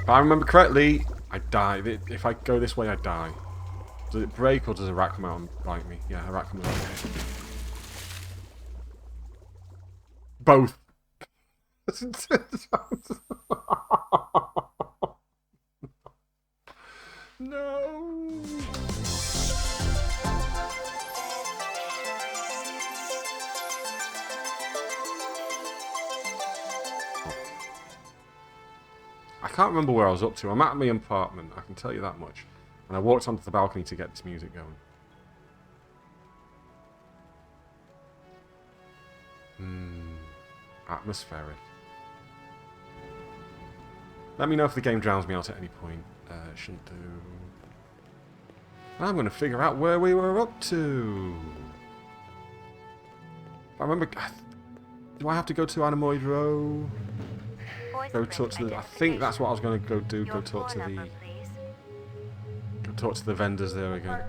If I remember correctly, I die. If I go this way, I die. Does it break or does a rat come out and bite me? Yeah, a rat comes out. Both. No. I can't remember where I was up to. I'm at my apartment, I can tell you that much. And I walked onto the balcony to get this music going. Atmospheric. Let me know if the game drowns me out at any point. Shouldn't do. I'm going to figure out where we were up to. I remember... Do I have to go to Anemoid Row? Go talk to the... I think that's what I was going to go do. Go talk to the... Go talk to the vendors there again.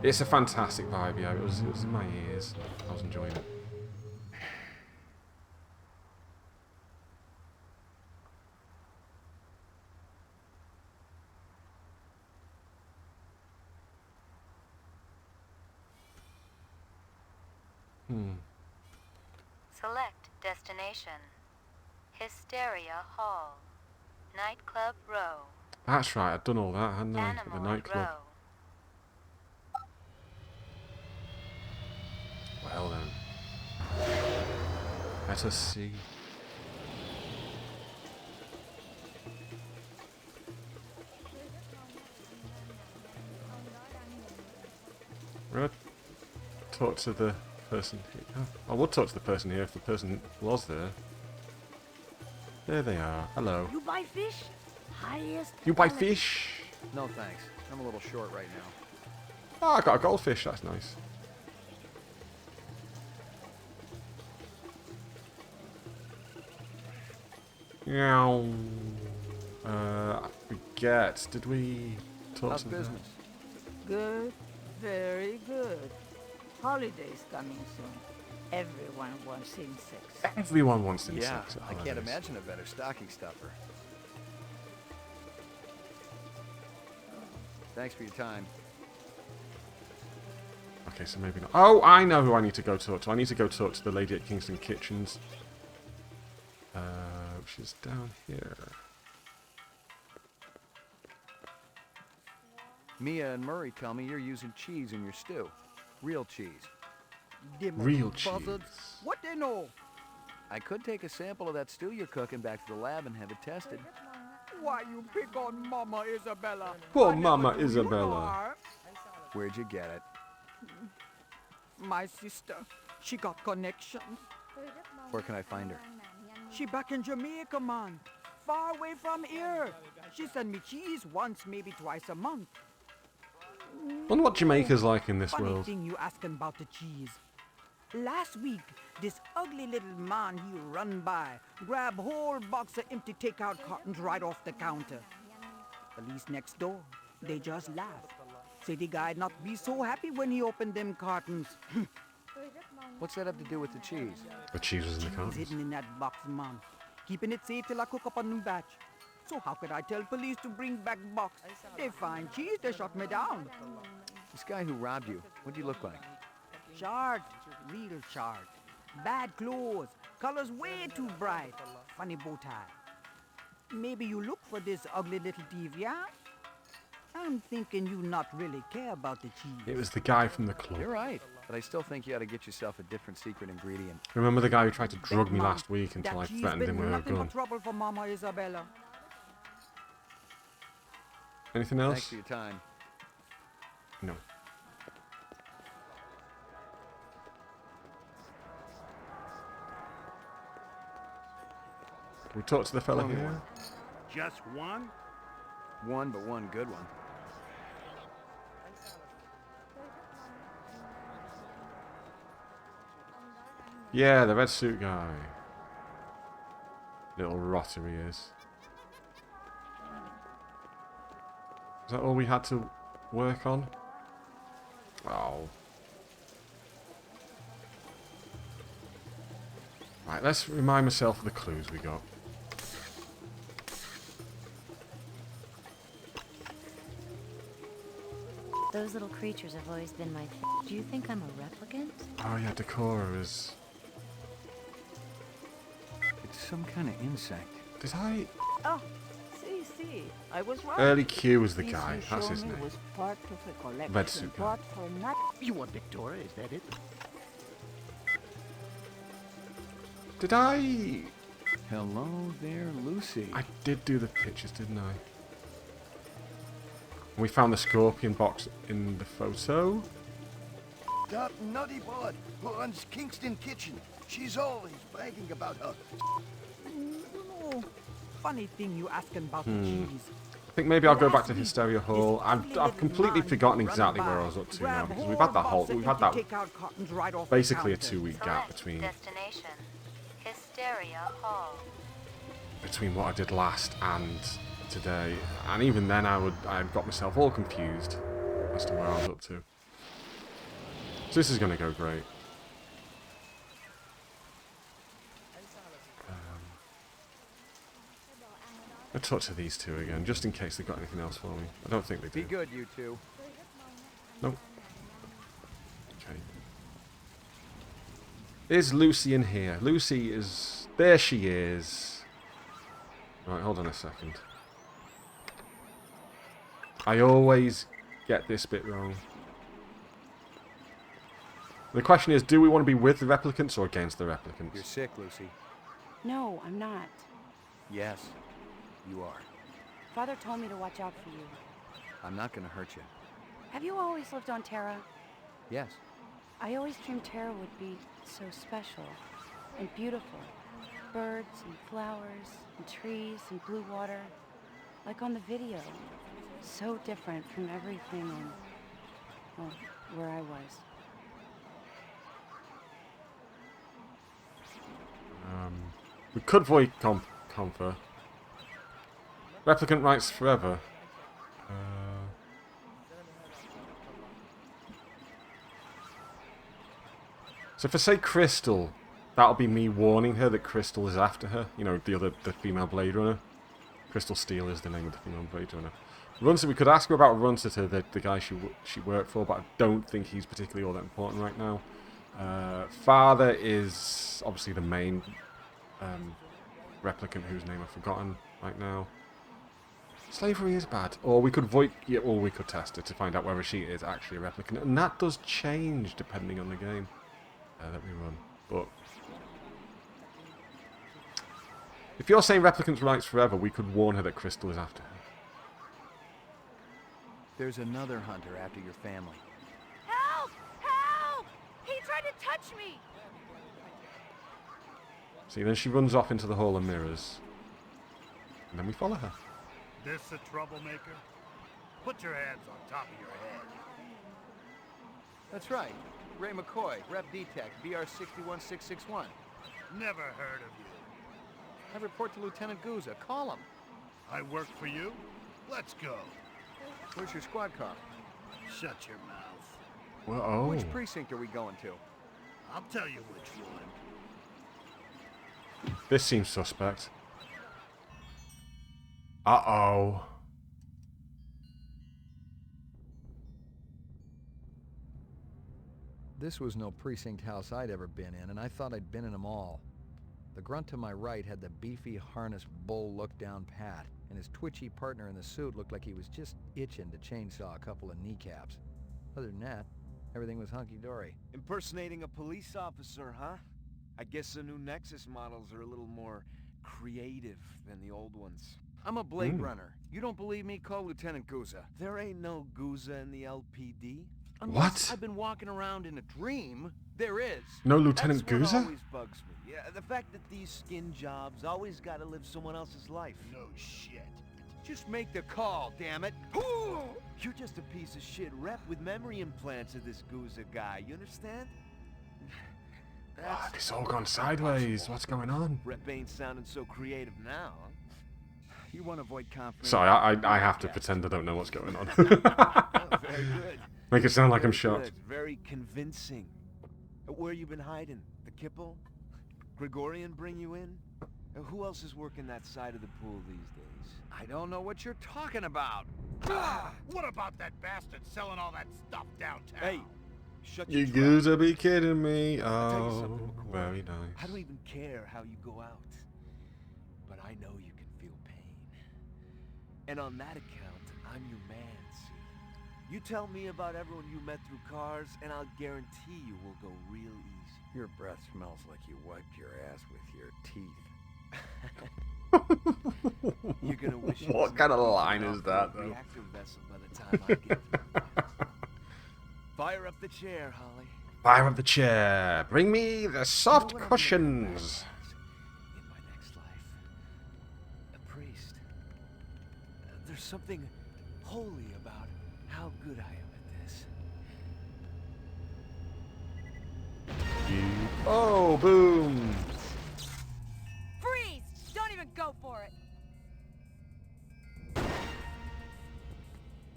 It's a fantastic vibe, yeah. It was in my ears. I was enjoying it. Select destination. Hysteria Hall. Nightclub Row. That's right, I'd done all that, hadn't I? At the nightclub. Well then. Let us see. We're gonna talk to the person here. Oh, I would talk to the person here if the person was there. There they are. Hello. You buy fish? Highest. You buy fish? No thanks. I'm a little short right now. Oh, I got a goldfish. That's nice. Meow. I forget. Did we talk How's to business? Good. Very good. Holidays coming soon. Everyone wants insects. Everyone wants insects. Yeah, I can't imagine a better stocking stuffer. Thanks for your time. Okay, so maybe not. Oh, I know who I need to go talk to. I need to go talk to the lady at Kingston Kitchens. She's down here. Mia and Murray tell me you're using cheese in your stew. Real cheese. Real cheese. What they know? I could take a sample of that stew you're cooking back to the lab and have it tested. Why you pick on Mama Isabella? Poor Mama Isabella. Where'd you get it? My sister. She got connections. Where can I find her? She back in Jamaica, man. Far away from here. She send me cheese once, maybe twice a month. Wonder what Jamaica's like in this Funny world. thing you asking about the cheese. Last week, this ugly little man he run by, grab whole box of empty takeout cartons right off the counter. Police next door, they just laugh. Say the guy not be so happy when he opened them cartons. What's that have to do with the cheese? The cheese was in the Cheese cartons. hidden in that box, man. Keeping it safe till I cook up a new batch. So how could I tell police to bring back box? They find cheese, they shut me down. This guy who robbed you, what do you look like? Short, real short. Bad clothes, colors way too bright. Funny bow tie. Maybe you look for this ugly little thief, yeah? I'm thinking you not really care about the cheese. It was the guy from the club. You're right, but I still think you ought to get yourself a different secret ingredient. Remember the guy who tried to drug me Mom, last week until I that cheese threatened him been with a nothing gun? but trouble for Mama Isabella. Anything Thanks else? for your time. No. Can we talk to the fella One here? more. Just one? One, but one good one. Yeah, the red suit guy. Little rotter he is. Is that all we had to work on? Oh. Right, let's remind myself of the clues we got. Those little creatures have always been my Do you think I'm a replicant? Oh yeah, Decora is... It's some kind of insect. Did I... Oh, see, I was right. Early Q was the Piece guy. you That's showed his me name. was part of a collection Red suit guy. bought for not. You want Victoria, is that it? Did I... Hello there, Lucy. I did do the pictures, didn't I? We found the scorpion box in the photo. That nutty bod who runs Kingston Kitchen. She's always bragging about her. Oh, funny thing you asking about the cheese. I think maybe I'll go back to Last week, Hysteria Hall. this I've ugly little completely man forgotten run exactly by, where I was up to now grab because whole we've had that box whole, of we've had empty that takeout cartons right off the basically a counter. 2-week gap Select between destination. Hysteria Hall. what I did last and today, and even then I got myself all confused as to where I was up to. So this is going to go great. I'll talk to these two again, just in case they've got anything else for me. I don't think they Be do. good, you two. Nope. Okay. Is Lucy in here? Lucy is... There she is. Right, hold on a second. I always get this bit wrong. The question is, do we want to be with the replicants or against the You're replicants? sick, Lucy. No, I'm not. Yes, you are. Father told me to watch out for you. I'm not gonna hurt you. Have you always lived on Terra? Yes. I always dreamed Terra would be so special and beautiful. Birds and flowers and trees and blue water. Like on the video. So different from everything on, well, where I was. We could void confer. Replicant rights forever. So if I say Crystal, that'll be me warning her that Crystal is after her. You know, the female Blade Runner. Crystal Steel is the name of the female Blade Runner. Runster, we could ask her about Runster, the guy she worked for, but I don't think he's particularly all that important right now. Father is obviously the main replicant whose name I've forgotten right now. Slavery is bad. Or we could or we could test her to find out whether she is actually a replicant. And that does change depending on the game that we run. But if you're saying replicants rights forever, we could warn her that Crystal is after her. There's another hunter after your family. Help! Help! He tried to touch me. See, then she runs off into the Hall of Mirrors. And then we follow her. This a troublemaker? Put your hands on top of your head. That's right. Ray McCoy, Rep DTEC, BR 61661. Never heard of you. I report to Lieutenant Guza. Call him. I work for you? Let's go. Where's your squad car? Shut your mouth. Well, oh. Which precinct are we going to? I'll tell you which one. This seems suspect. Uh-oh. This was no precinct house I'd ever been in, and I thought I'd been in them all. The grunt to my right had the beefy harness bull look down pat, and his twitchy partner in the suit looked like he was just itching to chainsaw a couple of kneecaps. Other than that, everything was hunky-dory. Impersonating a police officer, huh? I guess the new Nexus models are a little more creative than the old ones. I'm a Blade Runner. You don't believe me? Call Lieutenant Guza. There ain't no Guza in the LPD. Unless What? I've been walking around in a dream, there is. No Lieutenant That's what Guza? always bugs me. Yeah, the fact that these skin jobs always gotta live someone else's life. No shit. Just make the call, damn it. You're just a piece of shit rep with memory implants of this Guza guy, you understand? It's all gone sideways. What's going on? Rep ain't sounding so creative now, huh? You want to avoid conflict? Sorry, I have to pretend I don't know what's going on. Oh, very good. Make it sound like I'm Very shocked. good, very convincing. Where you been hiding? The Kipple? Gregorian bring you in? Who else is working that side of the pool these days? I don't know what you're talking about. What about that bastard selling all that stuff downtown? Hey, shut your You trap. gotta be kidding me. I'll tell you Oh, something, McCoy. very nice. I don't even care how you go out, but I know you can feel pain. And on that account, I'm your man, see? You tell me about everyone you met through cars, and I'll guarantee you will go real easy. Your breath smells like you wiped your ass with your teeth. You're gonna wish it What was kind of me line off is that, the though? reactor vessel by the time I get through. Fire up the chair, Holly. Fire up the chair. Bring me the soft You know what I'm gonna cushions. come back as in my next life? A priest. There's something holy about how good I am at this. Oh, boom. Freeze! Don't even go for it.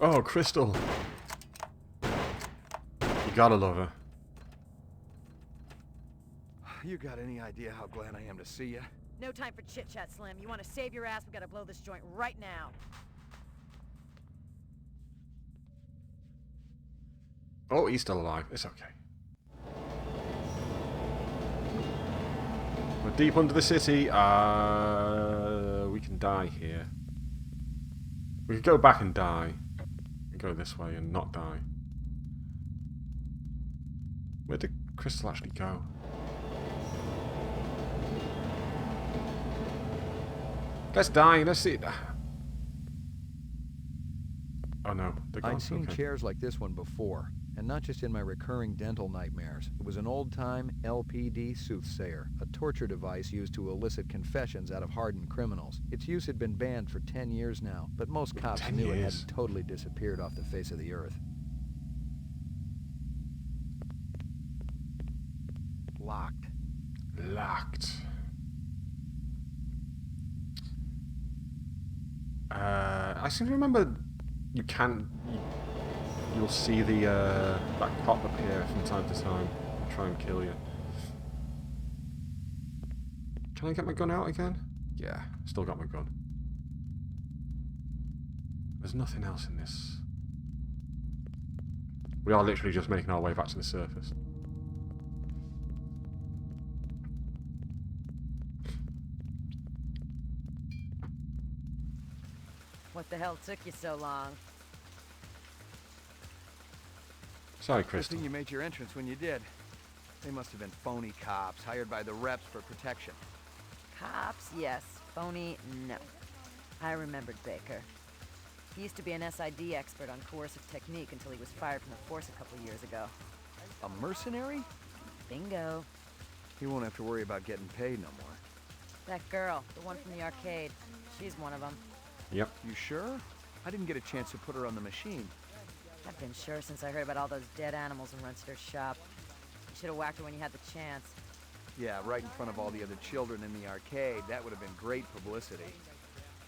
Oh, Crystal. You gotta love her. You got any idea how glad I am to see you? No time for chit-chat, Slim. You want to save your ass? We gotta blow this joint right now. Oh, he's still alive. It's okay. We're deep under the city. We can die here. We could go back and die. And go this way and not die. Where did Crystal actually go? Let's die. Let's see. Oh no, they're gone. I'd seen Okay. chairs like this one before, and not just in my recurring dental nightmares. It was an old-time LPD soothsayer, a torture device used to elicit confessions out of hardened criminals. Its use had been banned for 10 years now, but most cops 10 knew it years. hadn't totally disappeared off the face of the earth. Locked. Locked. I seem to remember you'll see the that cop appear from time to time and try and kill you. Can I get my gun out again? Yeah, still got my gun. There's nothing else in this. We are literally just making our way back to the surface. What the hell took you so long? Sorry, Good Crystal. thing you made your entrance when you did. They must have been phony cops hired by the reps for protection. Cops, yes. Phony, no. I remembered Baker. He used to be an SID expert on coercive technique until he was fired from the force a couple years ago. A mercenary? Bingo. He won't have to worry about getting paid no more. That girl, the one from the arcade, she's one of them. Yep. You sure? I didn't get a chance to put her on the machine. I've been sure since I heard about all those dead animals in Runster's shop. You should have whacked her when you had the chance. Yeah, right in front of all the other children in the arcade. That would have been great publicity.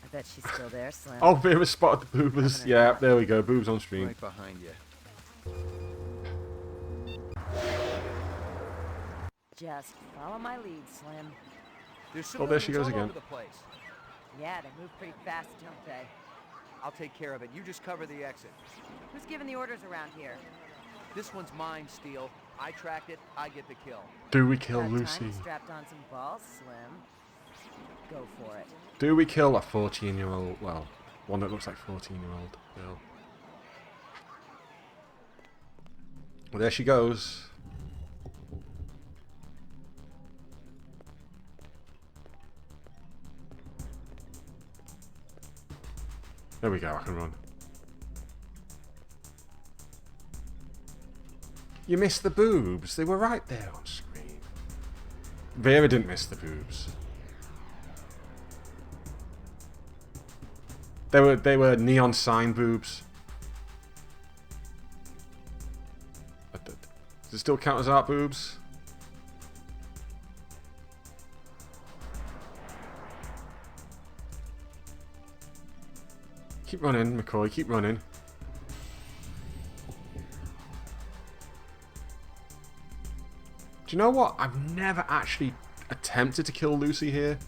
I bet she's still there, Slim. Oh, Vera spotted the boobers. Yeah, there we go. Boobs on stream. Right behind you. Just follow my lead, Slim. There's Oh, there she civilians goes all again. over the place. Yeah, they move pretty fast, don't they? I'll take care of it. You just cover the exit. Who's giving the orders around here? This one's mine, Steele. I tracked it. I get the kill. Do we kill About time Lucy? you strapped on some balls, Slim. Go for it. Do we kill a 14-year-old? Well, one that looks like 14-year-old girl. Well, there she goes. There we go, I can run. You missed the boobs. They were right there on screen. Vera didn't miss the boobs. They were neon sign boobs. Does it still count as art boobs? Keep running, McCoy, keep running. Do you know what? I've never actually attempted to kill Lucy here.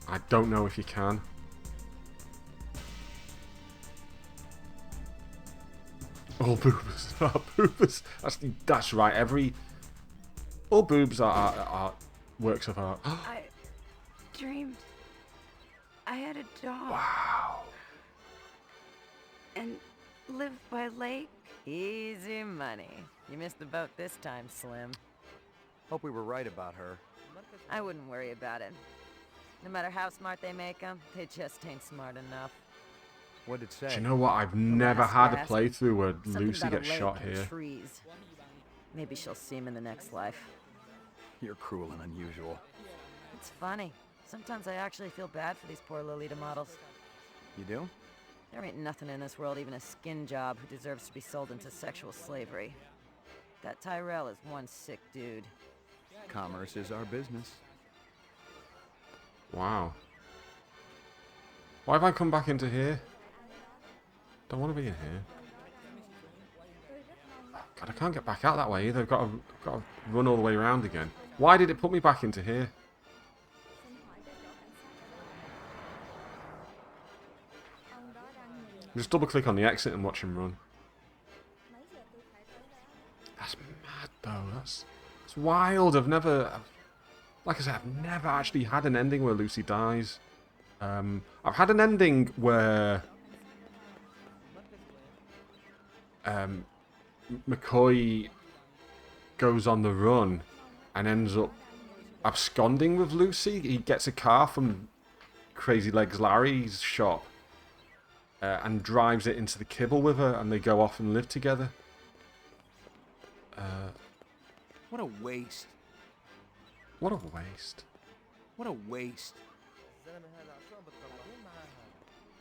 I don't know if you can. All boobs are boobs. That's right. All boobs are works of art. I dreamed I had a dog. Wow. And lived by a lake. Easy money. You missed the boat this time, Slim. Hope we were right about her. I wouldn't worry about it. No matter how smart they make them, they just ain't smart enough. What'd it say? Do you know what? I've never had a playthrough where Something Lucy about a gets lake shot and here. trees. Maybe she'll see him in the next life. You're cruel and unusual. It's funny. Sometimes I actually feel bad for these poor Lolita models. You do? There ain't nothing in this world, even a skin job, who deserves to be sold into sexual slavery. That Tyrell is one sick dude. Commerce is our business. Wow. Why have I come back into here? Don't want to be in here. God, I can't get back out that way either. I've got to run all the way around again. Why did it put me back into here? Just double click on the exit and watch him run. That's mad though. That's wild. Like I said, I've never actually had an ending where Lucy dies. I've had an ending where McCoy goes on the run and ends up absconding with Lucy. He gets a car from Crazy Legs Larry's shop and drives it into the kibble with her, and they go off and live together. What a waste. What a waste. What a waste.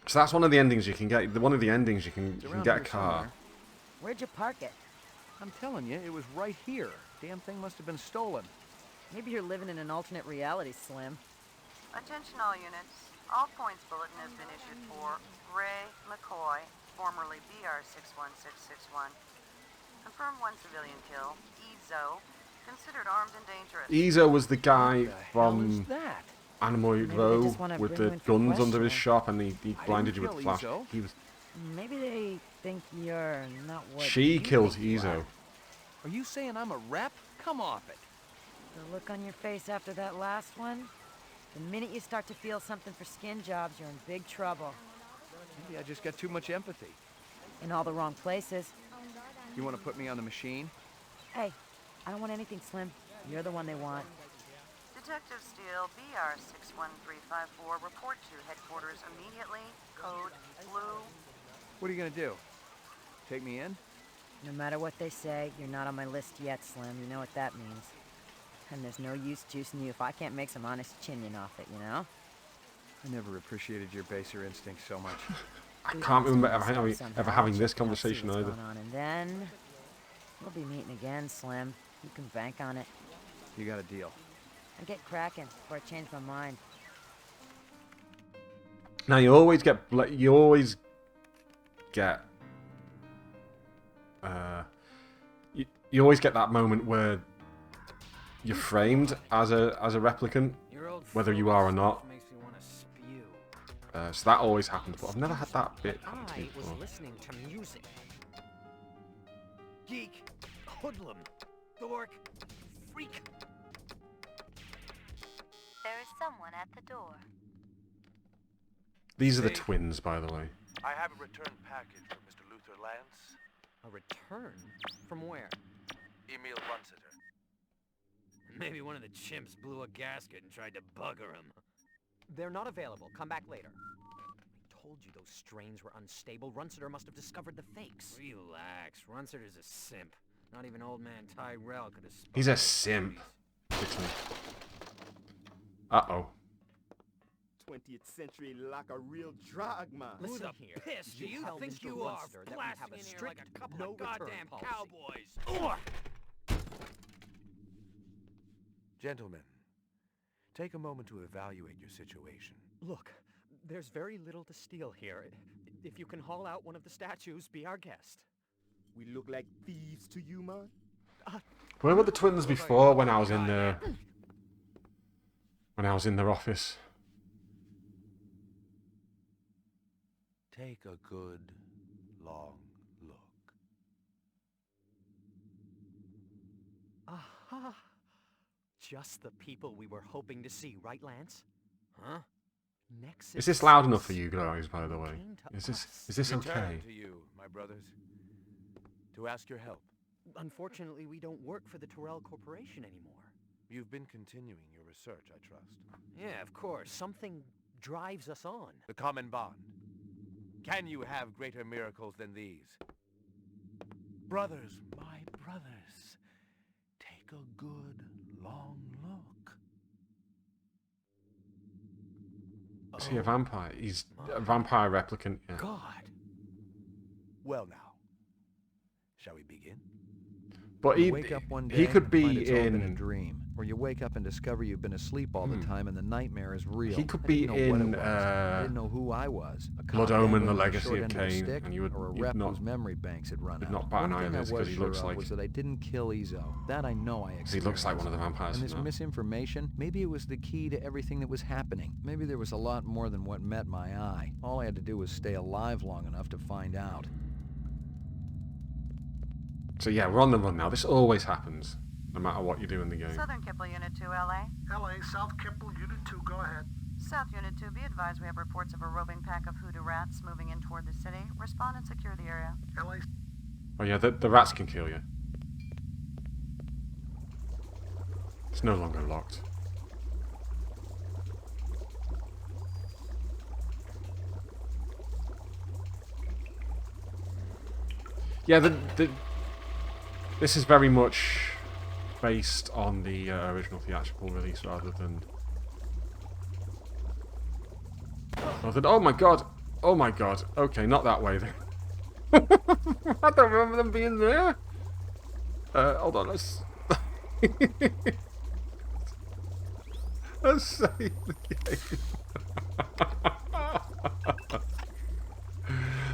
So that's one of the endings you can get. One of the endings you can get a car. Where'd you park it? I'm telling you, it was right here. Damn thing must have been stolen. Maybe you're living in an alternate reality, Slim. Attention all units. All points bulletin has been issued for Ray McCoy, formerly BR61661. Confirmed one civilian kill. Ezo, considered armed and dangerous. Ezo was the guy Hell is from that? Anemoid Maybe they Row just wanna with bring you the in for guns under his questioning. shop, and he blinded you with kill the flash. Ezo. He was. Maybe they think you're not what She you killed think you Ezo. are. Are you saying I'm a rep? Come off it. The look on your face after that last one? The minute you start to feel something for skin jobs, you're in big trouble. Maybe I just got too much empathy. In all the wrong places. You want to put me on the machine? Hey, I don't want anything, Slim. You're the one they want. Detective Steele, BR61354, report to headquarters immediately. Code blue. What are you going to do? Take me in? No matter what they say, you're not on my list yet, Slim. You know what that means. And there's no use juicing you if I can't make some honest chinion off it, you know? I never appreciated your baser instinct so much. I can't remember ever having this Check it out, see conversation what's either. going on, and then we'll be meeting again, Slim. You can bank on it. You got a deal. And get cracking before I change my mind. Now you always get you always get that moment where you're framed as a replicant, whether you are or not. So that always happens, but I've never had that bit happen to me before. Listening to music. Geek, hoodlum, dork, freak. There is someone at the door. These are the twins, by the way. I have a return package for Mr. Luther Lance. A return? From where? Emil Runsiter. Maybe one of the chimps blew a gasket and tried to bugger him. They're not available. Come back later. I told you those strains were unstable. Runsiter must have discovered the fakes. Relax. Runsiter's a simp. Not even old man Tyrell could have spotted. He's a simp. Uh-oh. 20th century like a real drug man. Listen here. Piss do you think you are? Blasting in here like a couple of goddamn cowboys. Gentlemen, take a moment to evaluate your situation. Look, there's very little to steal here. If you can haul out one of the statues, be our guest. We look like thieves to you, man? Where were the twins before when I was in their office? Take a good, long look. Aha! Just the people we were hoping to see, right, Lance? Huh? Nexus Is this loud enough for 6 you guys, by the way? came to Is us. this okay? Return to you, my brothers, to ask your help. Unfortunately, we don't work for the Terrell Corporation anymore. You've been continuing your research, I trust. Yeah, of course. Something drives us on. The common bond. Can you have greater miracles than these? Brothers, my brothers, take a good, long look. Is he a vampire? He's a vampire replicant, yeah. God. Well now, shall we begin? But You wake up one day he could and find be it's all been a in... dream, or you wake up and discover you've been asleep all the time and the nightmare is real. He could I be didn't know what it in, was. I didn't know who I was. A Blood cop Omen, dangling The on a Legacy short of end a Cain, stick, and you would or a you'd rep not, whose memory banks had run you'd out. not bat an One eye thing at this I because was he looks sure like... of was that I didn't kill Izzo. That I know I experienced. He looks like one of the vampires. And this misinformation, maybe it was the key to everything that was happening. Maybe there was a lot more than what met my eye. All I had to do was stay alive long enough to find out. So yeah, we're on the run now. This always happens, no matter what you do in the game. Southern Kipple Unit 2, LA. LA, South Kipple, Unit 2, go ahead. South Unit 2, be advised we have reports of a roving pack of hoodoo rats moving in toward the city. Respond and secure the area. LA. Oh yeah, the rats can kill you. It's no longer locked. Yeah, this is very much based on the original theatrical release rather than... Oh my god! Oh my god! Okay, not that way then. I don't remember them being there. Hold on, let's... let's save the game.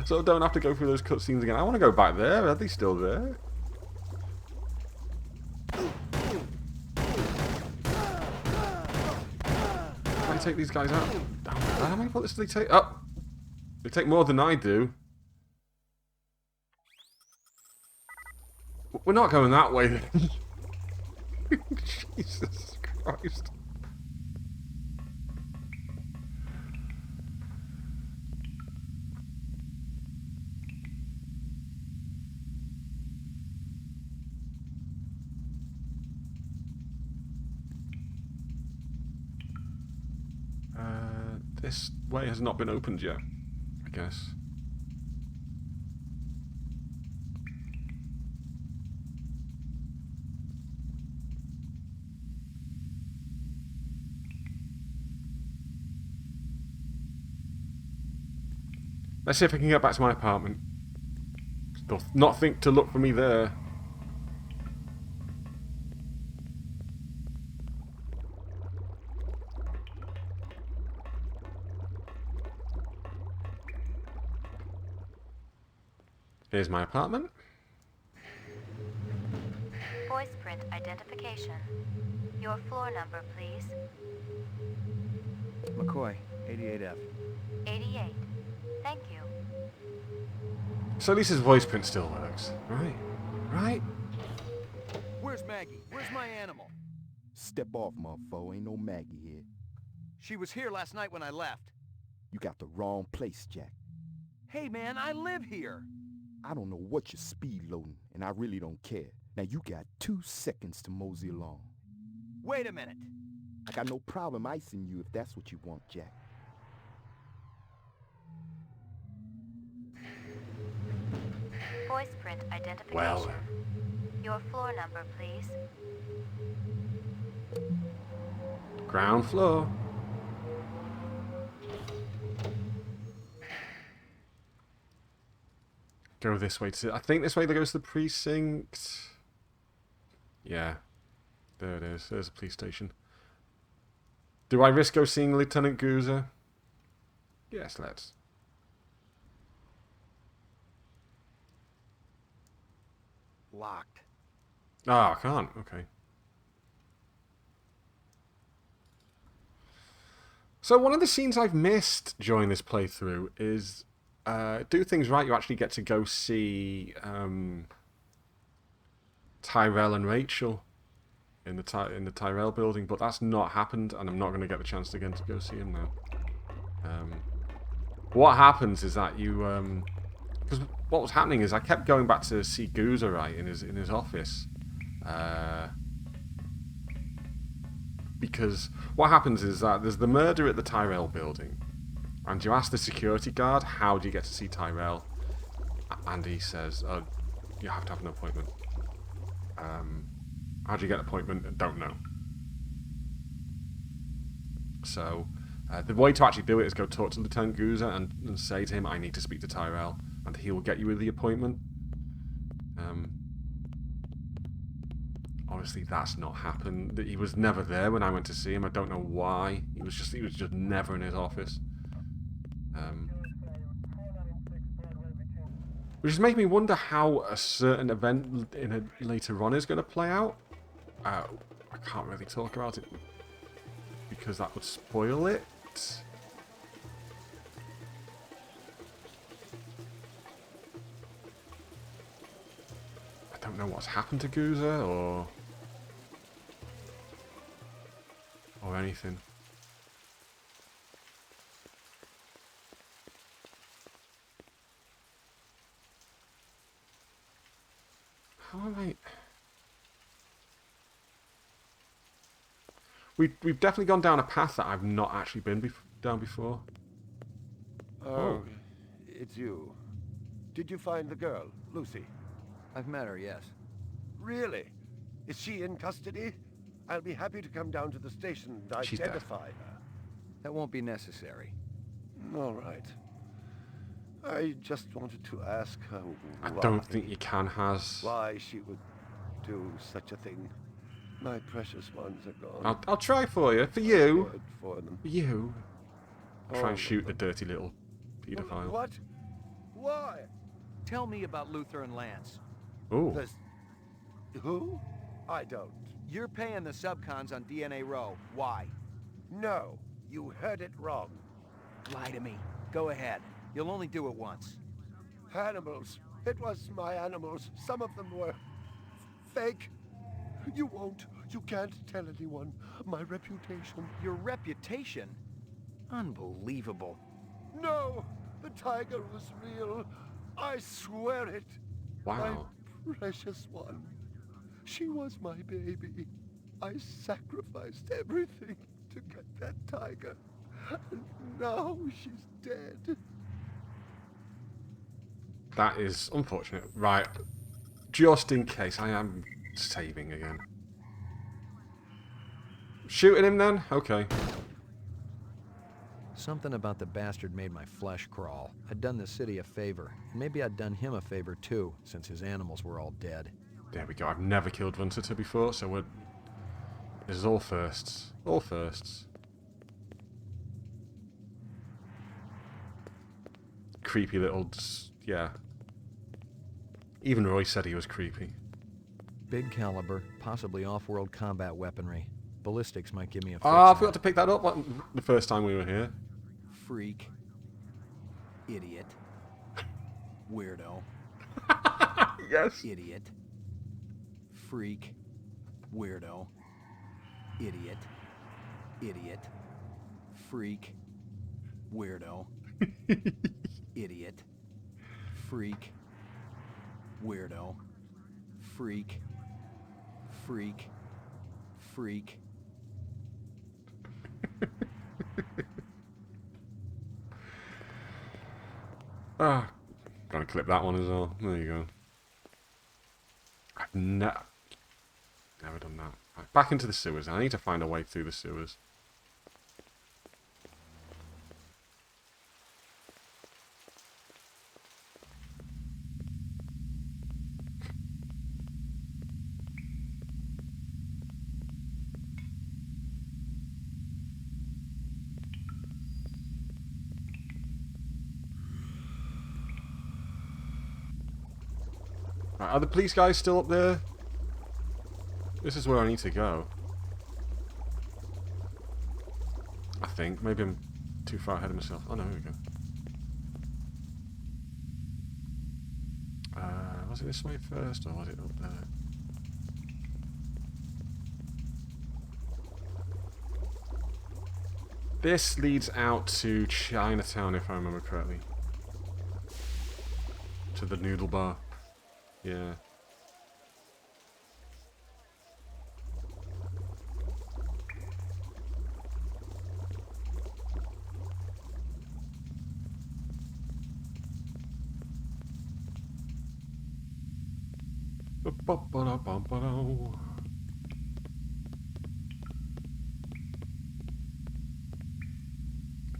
So I don't have to go through those cutscenes again. I want to go back there. Are they still there? Can I take these guys out? Damn, how many bullets do they take? Oh! They take more than I do. We're not going that way then. Jesus Christ. This way has not been opened yet, I guess. Let's see if I can get back to my apartment. They'll not think to look for me there. Here's my apartment. Voice print identification. Your floor number, please. McCoy, 88F. 88. Thank you. So at least his voice print still works, right? Right? Where's Maggie? Where's my animal? Step off, motherfucker. Ain't no Maggie here. She was here last night when I left. You got the wrong place, Jack. Hey man, I live here. I don't know what you're speed loading, and I really don't care. Now you got 2 seconds to mosey along. Wait a minute. I got no problem icing you if that's what you want, Jack. Voice print identification. Well. Your floor number, please. Ground floor. Go this way to... I think this way that goes to the precinct. Yeah. There it is. There's a police station. Do I risk go seeing Lieutenant Gouza? Yes, let's. Locked. Oh, I can't. Okay. So one of the scenes I've missed during this playthrough is do things right, you actually get to go see Tyrell and Rachel in the Tyrell building, but that's not happened, and I'm not going to get the chance again to go see him now. What happens is that you, because what was happening is I kept going back to see Goozer, right, in his office, because what happens is that there's the murder at the Tyrell building, and you ask the security guard, how do you get to see Tyrell? And he says, oh, you have to have an appointment. How do you get an appointment? Don't know. So, the way to actually do it is go talk to Lieutenant Goozer and say to him, I need to speak to Tyrell, and he will get you the appointment. Obviously, that's not happened. He was never there when I went to see him. I don't know why. He was just never in his office. Which is making me wonder how a certain event later on is going to play out. I can't really talk about it because that would spoil it. I don't know what's happened to Goozer or anything. How am I? We've definitely gone down a path that I've not actually been down before. Oh, it's you. Did you find the girl, Lucy? I've met her, yes. Really? Is she in custody? I'll be happy to come down to the station and identify her. That won't be necessary. All right. I just wanted to ask her I don't think you can, Has. why she would do such a thing. My precious ones are gone. I'll try for you. For you. Good for them. For you. Try and shoot the dirty little pedophile. What? Why? Tell me about Luther and Lance. Ooh. Who? I don't. You're paying the subcons on DNA Row. Why? No, you heard it wrong. Lie to me. Go ahead. You'll only do it once. Animals. It was my animals. Some of them were fake. You won't. You can't tell anyone. My reputation. Your reputation? Unbelievable. No! The tiger was real. I swear it. Wow. My precious one. She was my baby. I sacrificed everything to get that tiger. And now she's dead. That is unfortunate. Right. Just in case, I am saving again. Shooting him then? Okay. Something about the bastard made my flesh crawl. I'd done the city a favor. Maybe I'd done him a favor too, since his animals were all dead. There we go. I've never killed Runsiter before, so this is all firsts. All firsts. Creepy little... yeah. Even Roy said he was creepy. Big caliber, possibly off-world combat weaponry. Ballistics might give me a fix. Oh, I forgot to pick that up the first time we were here. Freak. Idiot. Weirdo. Yes. Idiot. Freak. Weirdo. Idiot. Idiot. Freak. Weirdo. Idiot. Freak. Weirdo. Freak. Freak. Freak. Gonna clip that one as well. There you go. I've never done that. Right, back into the sewers. I need to find a way through the sewers. Right, are the police guys still up there? This is where I need to go. I think. Maybe I'm too far ahead of myself. Oh no, here we go. Was it this way first, or was it up there? This leads out to Chinatown, if I remember correctly. To the noodle bar. Yeah.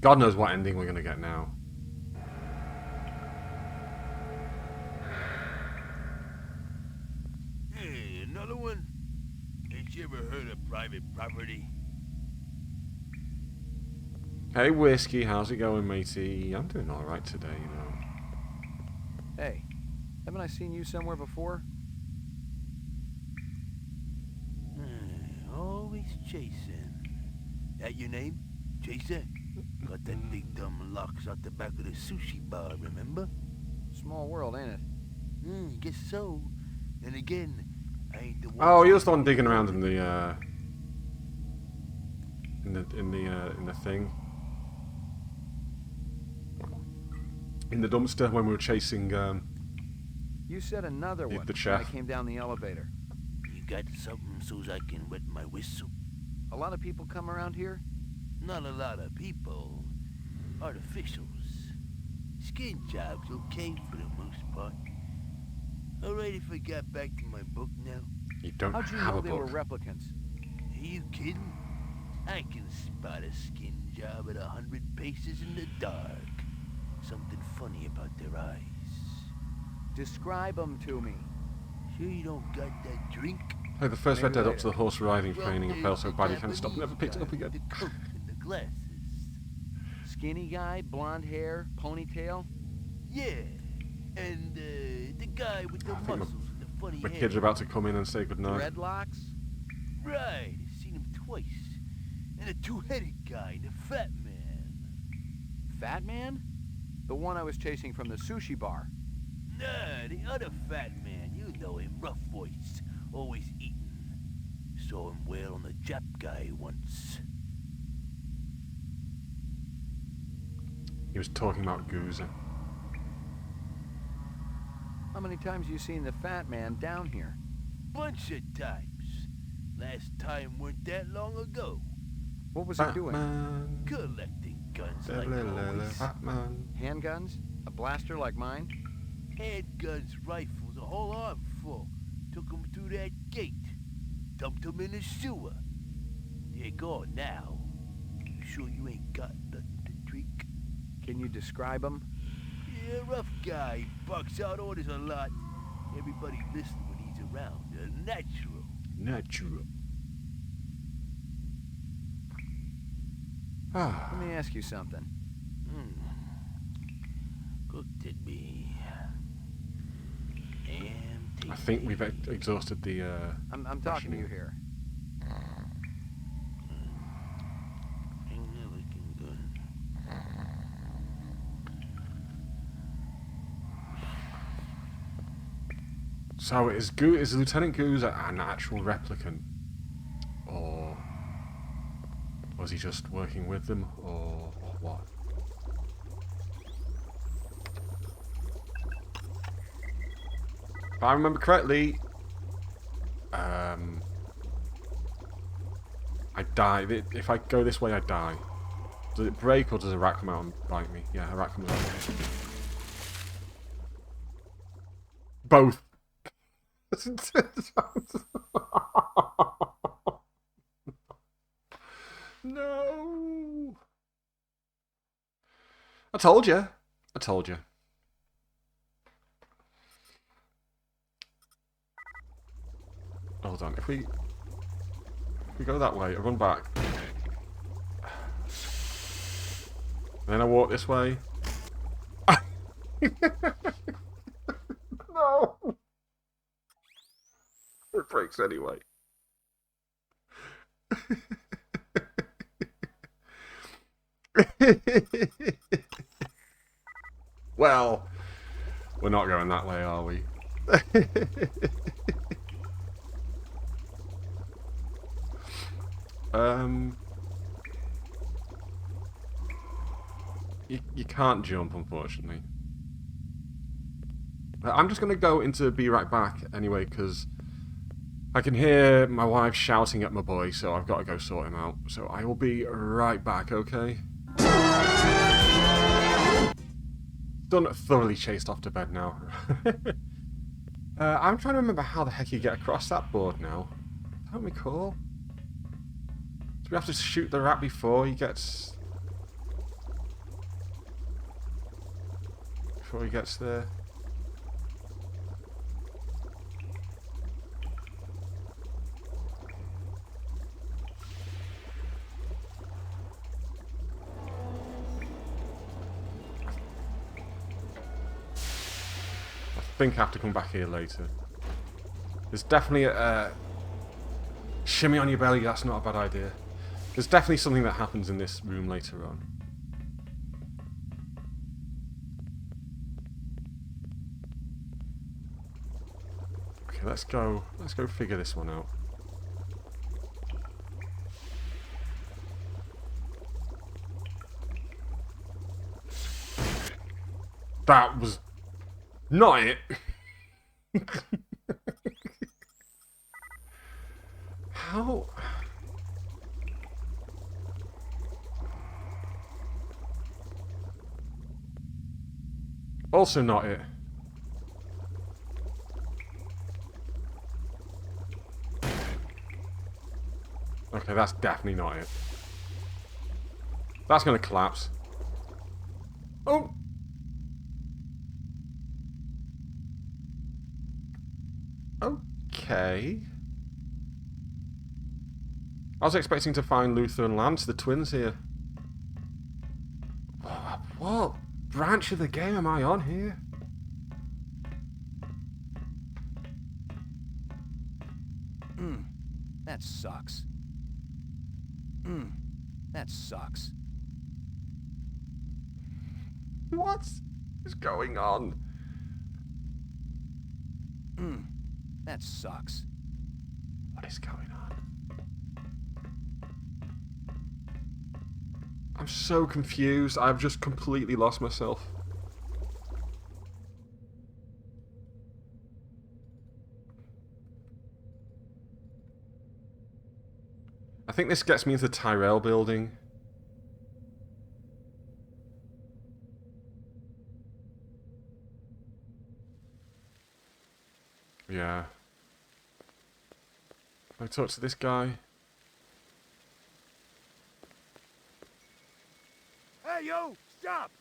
God knows what ending we're gonna get now. Hey, another one? Ain't you ever heard of private property? Hey Whiskey, how's it going, matey? I'm doing alright today, you know. Hey, haven't I seen you somewhere before? Always chasing. That your name? Chaser? Got that big dumb locks out the back of the sushi bar, remember? Small world, ain't it? Guess so. Then again, I ain't the one. Oh, he was the one digging around in the in the thing. In the dumpster when we were chasing You said another one the when chef. I came down the elevator. You got something so's I can wet my whistle? A lot of people come around here? Not a lot of people. Artificials. Skin jobs okay for the most part. Alright if I got back to my book now? You don't How'd you have know a they book. were replicants? Are you kidding? I can spot a skin job at 100 paces in the dark. Something funny about their eyes. Describe them to me. Sure you don't got that drink? Hey, the first Red Maybe Dead up to the later. horse riding Well, training and there's fell so the bad he can't stop, Japanese never picked it up guy again. with the coat and the glasses. Skinny guy, blonde hair, ponytail? Yeah. And the guy with the I think my- muscles and the funny My hair. kids are about to come in and say goodnight. Dreadlocks? Right, seen him twice. And a two-headed guy and a fat man. Fat man? The one I was chasing from the sushi bar. Nah, the other fat man. You know him, rough voice. Always eating. Saw him wail on the Jap guy once. He was talking about Goozer. How many times you seen the fat man down here? Bunch of times. Last time weren't that long ago. What was he doing? Batman. Collecting guns like always. Batman. Handguns? A blaster like mine? Handguns, rifles, a whole armful. Took 'em through that gate. Dumped 'em in the sewer. They're gone now. You sure you ain't got nothing to drink? Can you describe him? Yeah, rough guy. Bucks out orders a lot. Everybody listens when he's around. A natural. Natural. Let me ask you something. Cooked it be. Damn tasty. I think we've exhausted the I'm talking to you here. Ain't no looking good. So is Lieutenant Goose an actual replicant? Or was he just working with them? Or what? If I remember correctly, I die. If I go this way, I die. Does it break or does a rat come out and bite me? Yeah, a rat comes out. Both. No. I told you. I told you. Hold on. If we go that way, I run back. Then I walk this way. No. It breaks anyway. Well, we're not going that way, are we? You can't jump, unfortunately. I'm just going to go into be right back anyway, because I can hear my wife shouting at my boy, so I've got to go sort him out. So I will be right back, okay? Done thoroughly chased off to bed now. I'm trying to remember how the heck you get across that board now. I don't recall. Do we have to shoot the rat before he gets... Before he gets there? I think I have to come back here later. There's definitely a... shimmy on your belly, that's not a bad idea. There's definitely something that happens in this room later on. Okay, let's go figure this one out. That was not it. How? Also not it. Okay, that's definitely not it. That's gonna collapse. Oh! Okay. I was expecting to find Luther and Lance, the twins here. What branch of the game am I on here? That sucks. That sucks. What is going on? That sucks. What is going on? I'm so confused. I've just completely lost myself. I think this gets me into the Tyrell building. Yeah. Can I talk to this guy? Hey, yo! Stop!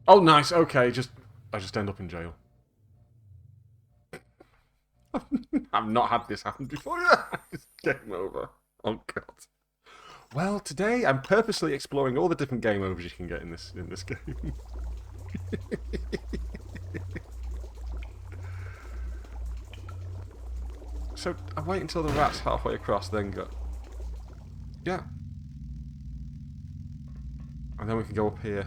Oh, nice. Okay, I just end up in jail. I've not had this happen before. Game over. Oh god. Well, today I'm purposely exploring all the different game overs you can get in this game. So I wait until the rat's halfway across, then go. Yeah. And then we can go up here.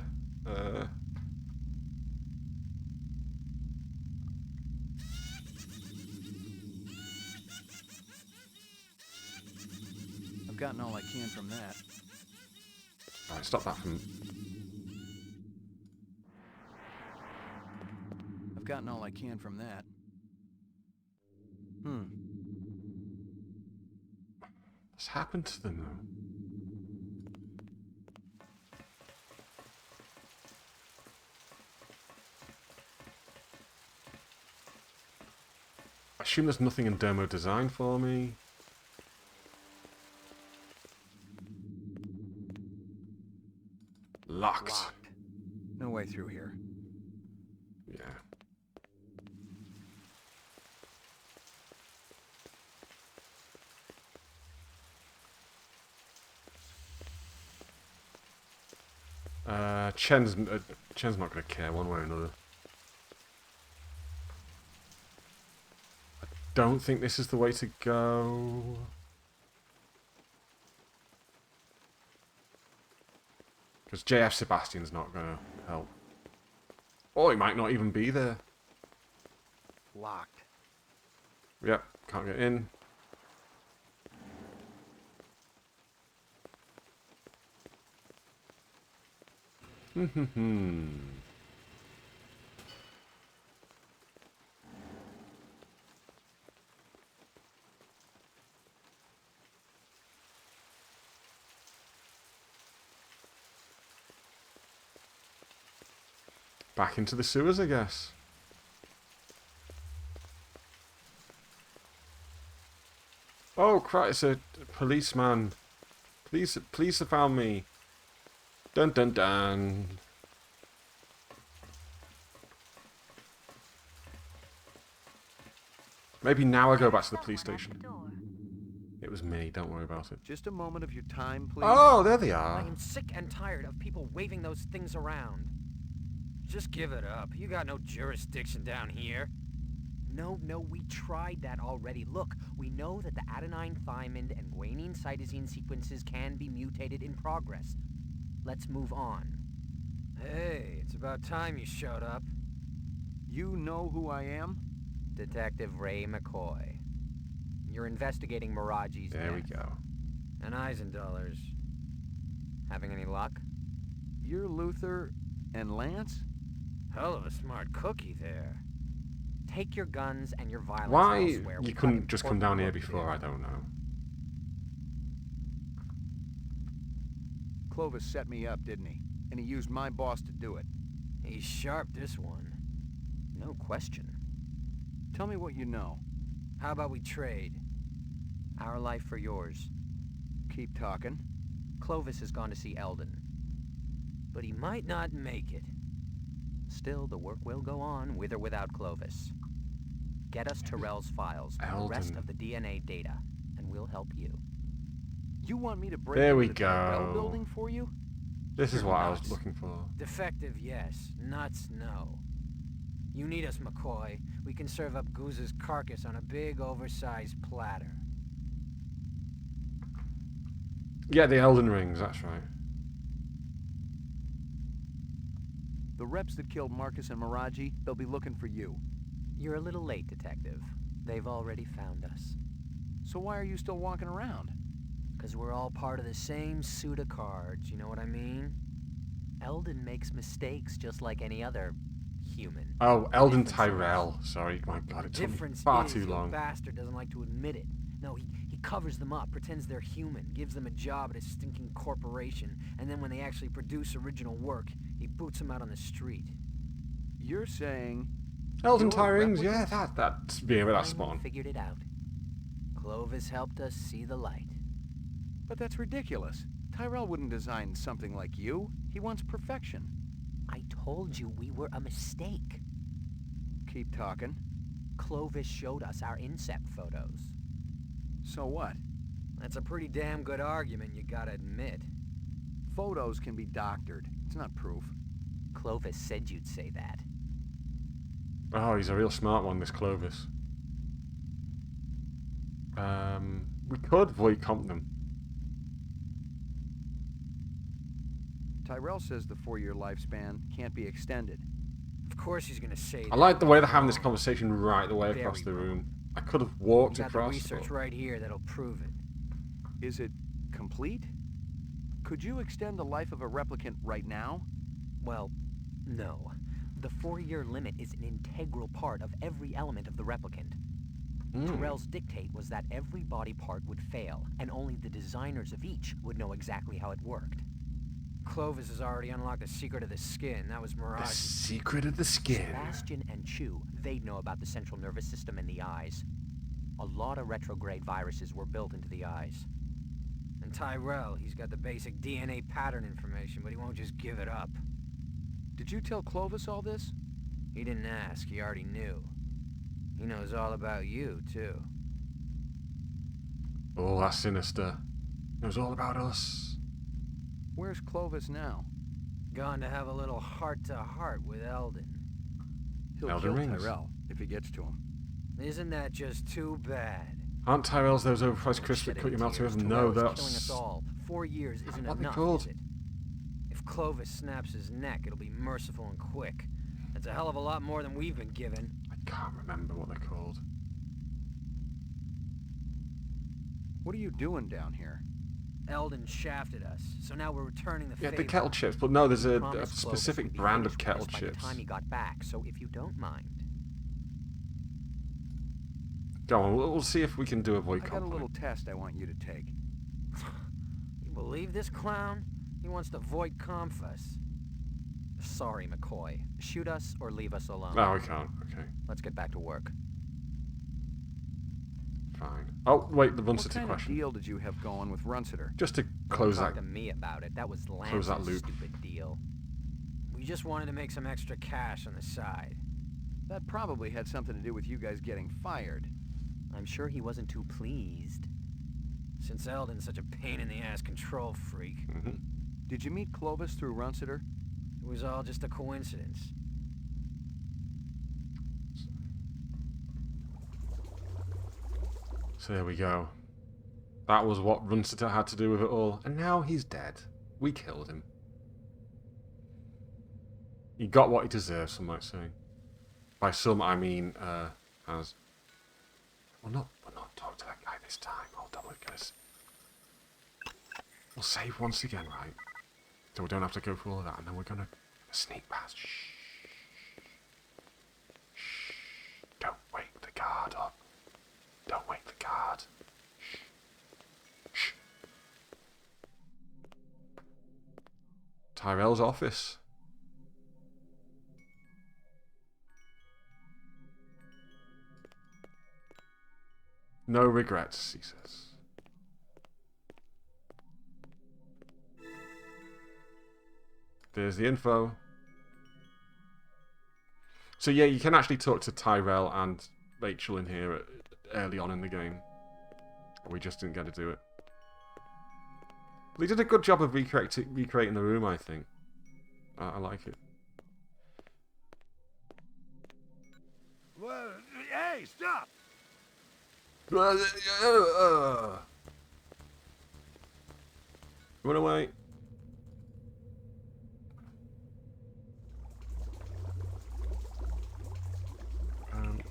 I've gotten all I can from that. Alright, stop that from... I've gotten all I can from that. What's happened to them, though? I assume there's nothing in demo design for me. Locked. No way through here. Yeah. Chen's not going to care one way or another. I don't think this is the way to go. Because JF Sebastian's not going to help. Oh, he might not even be there. Locked. Yep, can't get in. Back into the sewers, I guess. Oh, crap, it's a policeman. Police have found me. Dun dun dun. Maybe now I go back to the police station. It was me, don't worry about it. Just a moment of your time, please. Oh, there they I are. am sick and tired of people waving those things around. Just give it up. You got no jurisdiction down here. No, we tried that already. Look, we know that the adenine thymine and guanine cytosine sequences can be mutated in progress. Let's move on. Hey, it's about time you showed up. You know who I am? Detective Ray McCoy. You're investigating Miraji's There we death. go. And Eisendoller's. Having any luck? You're Luther and Lance? Hell of a smart cookie there. Take your guns and your violence Why elsewhere. you We've got couldn't just come down important here work to before, do. I don't know. Clovis set me up, didn't he? And he used my boss to do it. He's sharp, this one. No question. Tell me what you know. How about we trade? Our life for yours. Keep talking. Clovis has gone to see Eldon. But he might not make it. Still, the work will go on, with or without Clovis. Get us Tyrell's files, the rest Eldon. of the DNA data, and we'll help you. You want me to break There into we the Tyrell go. building for you? This is You're what I nuts. was looking for. Defective, yes. Nuts, no. You need us, McCoy. We can serve up Goose's carcass on a big, oversized platter. Yeah, the Elden Rings, that's right. The reps that killed Marcus and Miraji, they'll be looking for you. You're a little late, Detective. They've already found us. So why are you still walking around? Because we're all part of the same suit of cards, you know what I mean? Eldon makes mistakes just like any other human. Oh, Eldon Difference Tyrell. Sorry, my god, it took me Difference far is too your long. bastard doesn't like to admit it. No, he covers them up, pretends they're human, gives them a job at a stinking corporation, and then when they actually produce original work, he boots them out on the street. You're saying... Eldon you're Tyrings, yeah, replicants? that's Finally spot on. figured it out. Clovis helped us see the light. But that's ridiculous. Tyrell wouldn't design something like you. He wants perfection. I told you we were a mistake. Keep talking. Clovis showed us our incept photos. So what? That's a pretty damn good argument, you gotta admit. Photos can be doctored. It's not proof. Clovis said you'd say that. Oh, he's a real smart one, this Clovis. We could void comp them. Tyrell says the 4-year lifespan can't be extended. Of course he's gonna say that. I like the way they're having this conversation right the way Very across the wrong. room. I could have walked We got the across. research but- right here that'll prove it. Is it complete? Could you extend the life of a replicant right now? Well, no. The 4-year limit is an integral part of every element of the replicant. Tyrell's dictate was that every body part would fail, and only the designers of each would know exactly how it worked. Clovis has already unlocked the secret of the skin. That was Mirage. The secret of the skin. Sebastian and Chu, they'd know about the central nervous system and the eyes. A lot of retrograde viruses were built into the eyes. And Tyrell, he's got the basic DNA pattern information, but he won't just give it up. Did you tell Clovis all this? He didn't ask, he already knew. He knows all about you, too. Oh, that's sinister. It was all about us. Where's Clovis now? Gone to have a little heart-to-heart with Eldon. He'll Elden kill Rings. Tyrell if he gets to him. Isn't that just too bad? Aren't Tyrell's those overpriced crisps that Shed cut your mouth tears. to No, Tyrell is killing us that's... all. 4 years isn't What they enough, called? is it? If Clovis snaps his neck, it'll be merciful and quick. That's a hell of a lot more than we've been given. I can't remember what they're called. What are you doing down here? Eldon shafted us, so now we're returning the favor. Yeah, the kettle chips, but no, there's a Promised Clovis specific we'd be brand of finished with kettle this by the chips. time he got back, so if you don't mind. Go on, we'll see if we can do a void I got a compliment. little test I want you to take. You believe this clown? He wants to void comp us. Sorry, McCoy. Shoot us or leave us alone. No, we can't. Okay, Let's get back to work. fine. Oh, wait, the What Runcity kind of question. deal did you have going with Runciter? Just to Don't close talk that. to me about it. That was Close that Lance's loop. stupid deal. We just wanted to make some extra cash on the side. That probably had something to do with you guys getting fired. I'm sure he wasn't too pleased. Since Eldon's such a pain-in-the-ass control freak. Mm-hmm. Did you meet Clovis through Runciter? It was all just a coincidence. So there we go. That was what Runciter had to do with it all. And now he's dead. We killed him. He got what he deserved, some might say. By some, I mean, as... We'll not talk to that guy this time. Hold on, guys. We'll save once again, right? So we don't have to go through all of that. And then we're going to sneak past. Shh. Shh. Don't wake the guard up. Don't wake the guard. Shh. Shh. Tyrell's office. No regrets, he says. There's the info. So yeah, you can actually talk to Tyrell and Rachel in here early on in the game. We just didn't get to do it. They did a good job of recreating the room, I think. I like it. Well, hey, stop! Run away.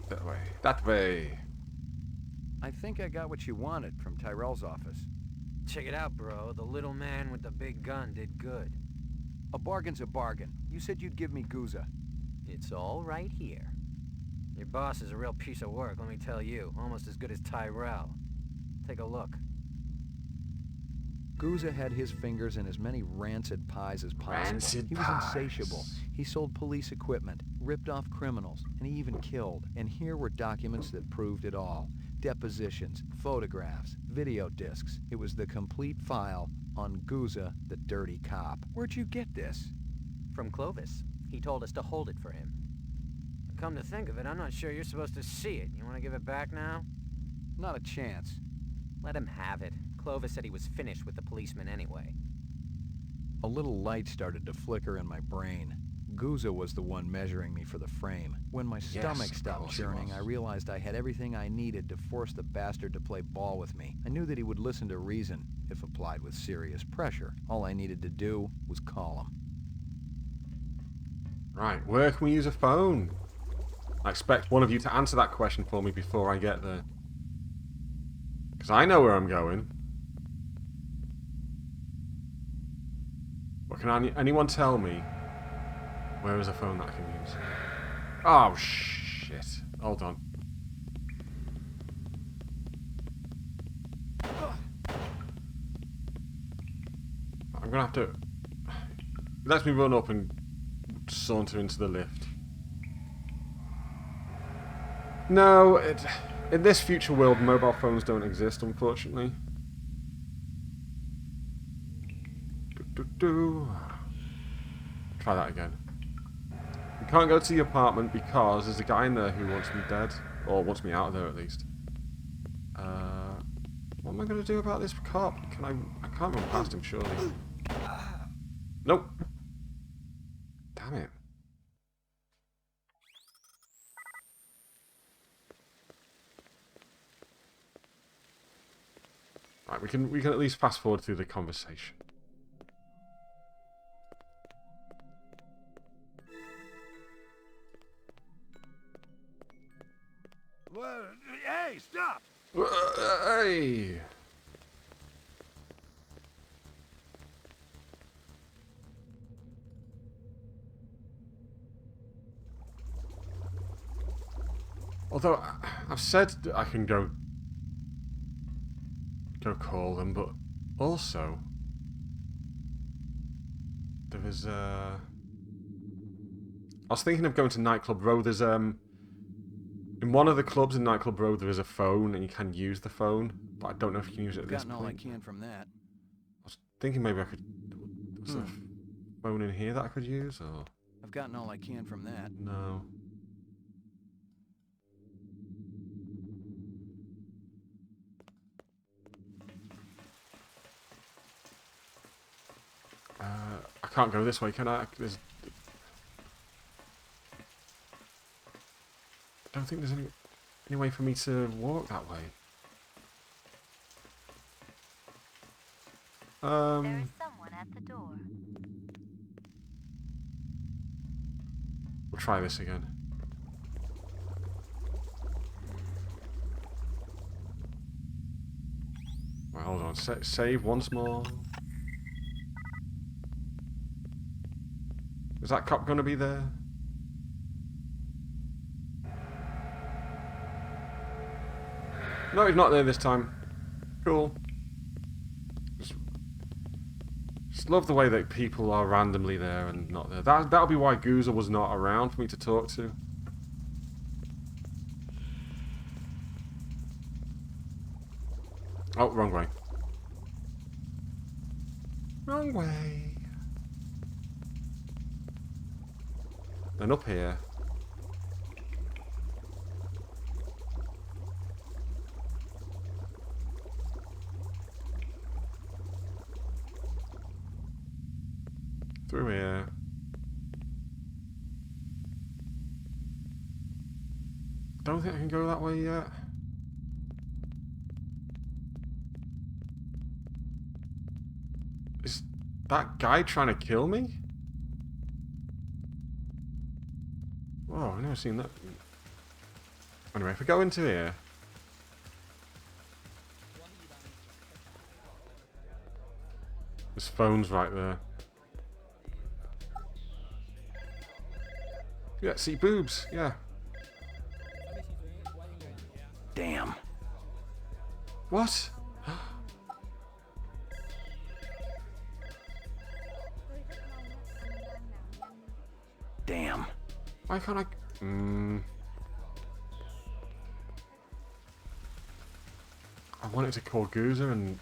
That way. That way. I think I got what you wanted from Tyrell's office. Check it out, bro. The little man with the big gun did good. A bargain's a bargain. You said you'd give me Guza. It's all right here. Your boss is a real piece of work, let me tell you. Almost as good as Tyrell. Take a look. Guza had his fingers in as many rancid pies as possible. Rancid he was pies. insatiable. He sold police equipment, ripped off criminals, and he even killed. And here were documents that proved it all. Depositions, photographs, video discs. It was the complete file on Guza, the dirty cop. Where'd you get this? From Clovis. He told us to hold it for him. Come to think of it, I'm not sure you're supposed to see it. You want to give it back now? Not a chance. Let him have it. Clovis said he was finished with the policeman anyway. A little light started to flicker in my brain. Guza was the one measuring me for the frame. When my stomach stopped churning, I realized I had everything I needed to force the bastard to play ball with me. I knew that he would listen to reason, if applied with serious pressure. All I needed to do was call him. Right, where can we use a phone? I expect one of you to answer that question for me before I get there. Because I know where I'm going. But can anyone tell me where is a phone that I can use? Oh, shit. Hold on. I'm going to have to... Let me run up and saunter into the lift. No, in this future world, mobile phones don't exist, unfortunately. Try that again. We can't go to the apartment because there's a guy in there who wants me dead. Or wants me out of there, at least. What am I going to do about this cop? I can't run past him, surely. Nope. Damn it. Right, we can at least fast forward through the conversation. Hey! Although, I've said that I can go call them, but also, there is, I was thinking of going to Nightclub Row. There's, in one of the clubs in Nightclub Row, there is a phone, and you can use the phone, but I don't know if you can use it at this point. Gotten all I can from that. I was thinking maybe I could... Was there a phone in here that I could use, or...? I've gotten all I can from that. No. I can't go this way, can I? I don't think there's any way for me to walk that way. There is someone at the door. We'll try this again. Right, hold on. Save once more. Is that cop gonna be there? No, he's not there this time. Cool. Just love the way that people are randomly there and not there. That'll be why Goozer was not around for me to talk to. Oh, wrong way. Wrong way. Then up here. Through here. Don't think I can go that way yet. Is that guy trying to kill me? Whoa, I've never seen that. Anyway, if we go into here. This phone's right there. Yeah, see boobs, yeah. Damn. What? Damn. Why can't I... I wanted to call Goozer and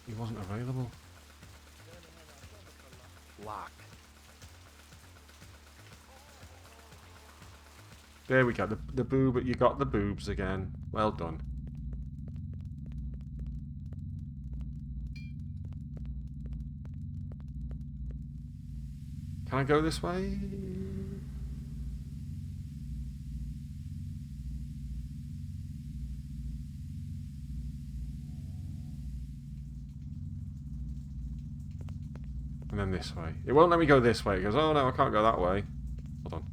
he wasn't available. Locked. There we go, the boob, you got the boobs again. Well done. Can I go this way? And then this way. It won't let me go this way. It goes, oh no, I can't go that way. Hold on.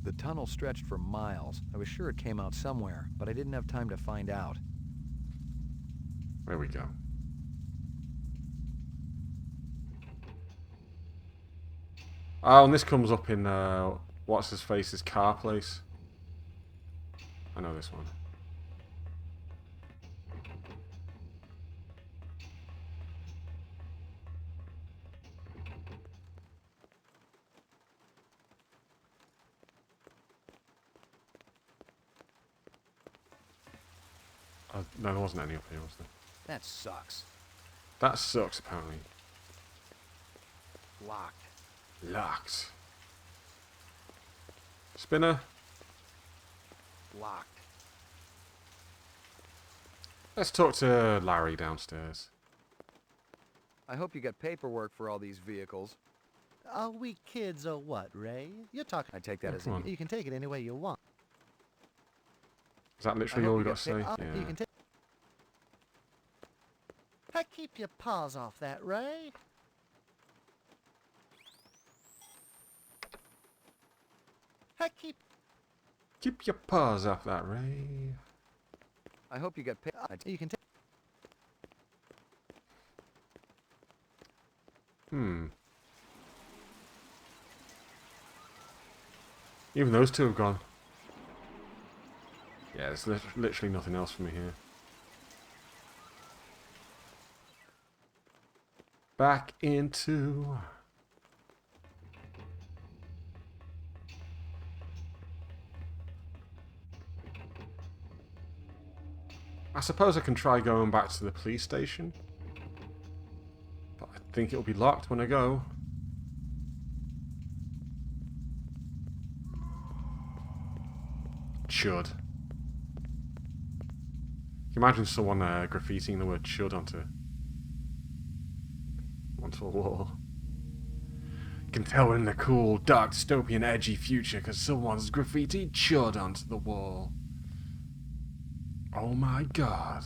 The tunnel stretched for miles. I was sure it came out somewhere, but I didn't have time to find out. There we go. Oh, and this comes up in, what's his face's car place. I know this one. No, there wasn't any up here, was there? That sucks. That sucks, apparently. Locked. Locked. Spinner. Locked. Let's talk to Larry downstairs. I hope you got paperwork for all these vehicles. Are we kids or what, Ray? You're talking... I take that as You can take it any way you want. Is that literally all we got to say? Yeah. You can take... Hey, keep your paws off that, Ray. Heck, Keep your paws off that, Ray. I hope you got paid. You can take. Even those two have gone. Yeah, there's literally nothing else for me here. Back into... I suppose I can try going back to the police station. But I think it'll be locked when I go. Chud. Can you imagine someone graffitiing the word chud onto a wall? You can tell we're in the cool, dark, dystopian, edgy future because someone's graffitied chud onto the wall. Oh my god.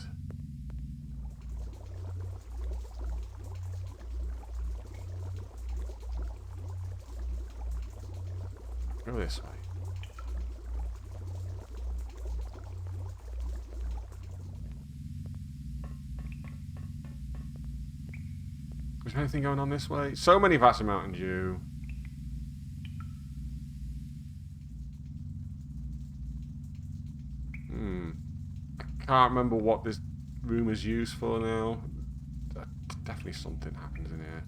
Go this way. Is there anything going on this way? So many vats of Mountain Dew. I can't remember what this room is used for now. Definitely something happens in here.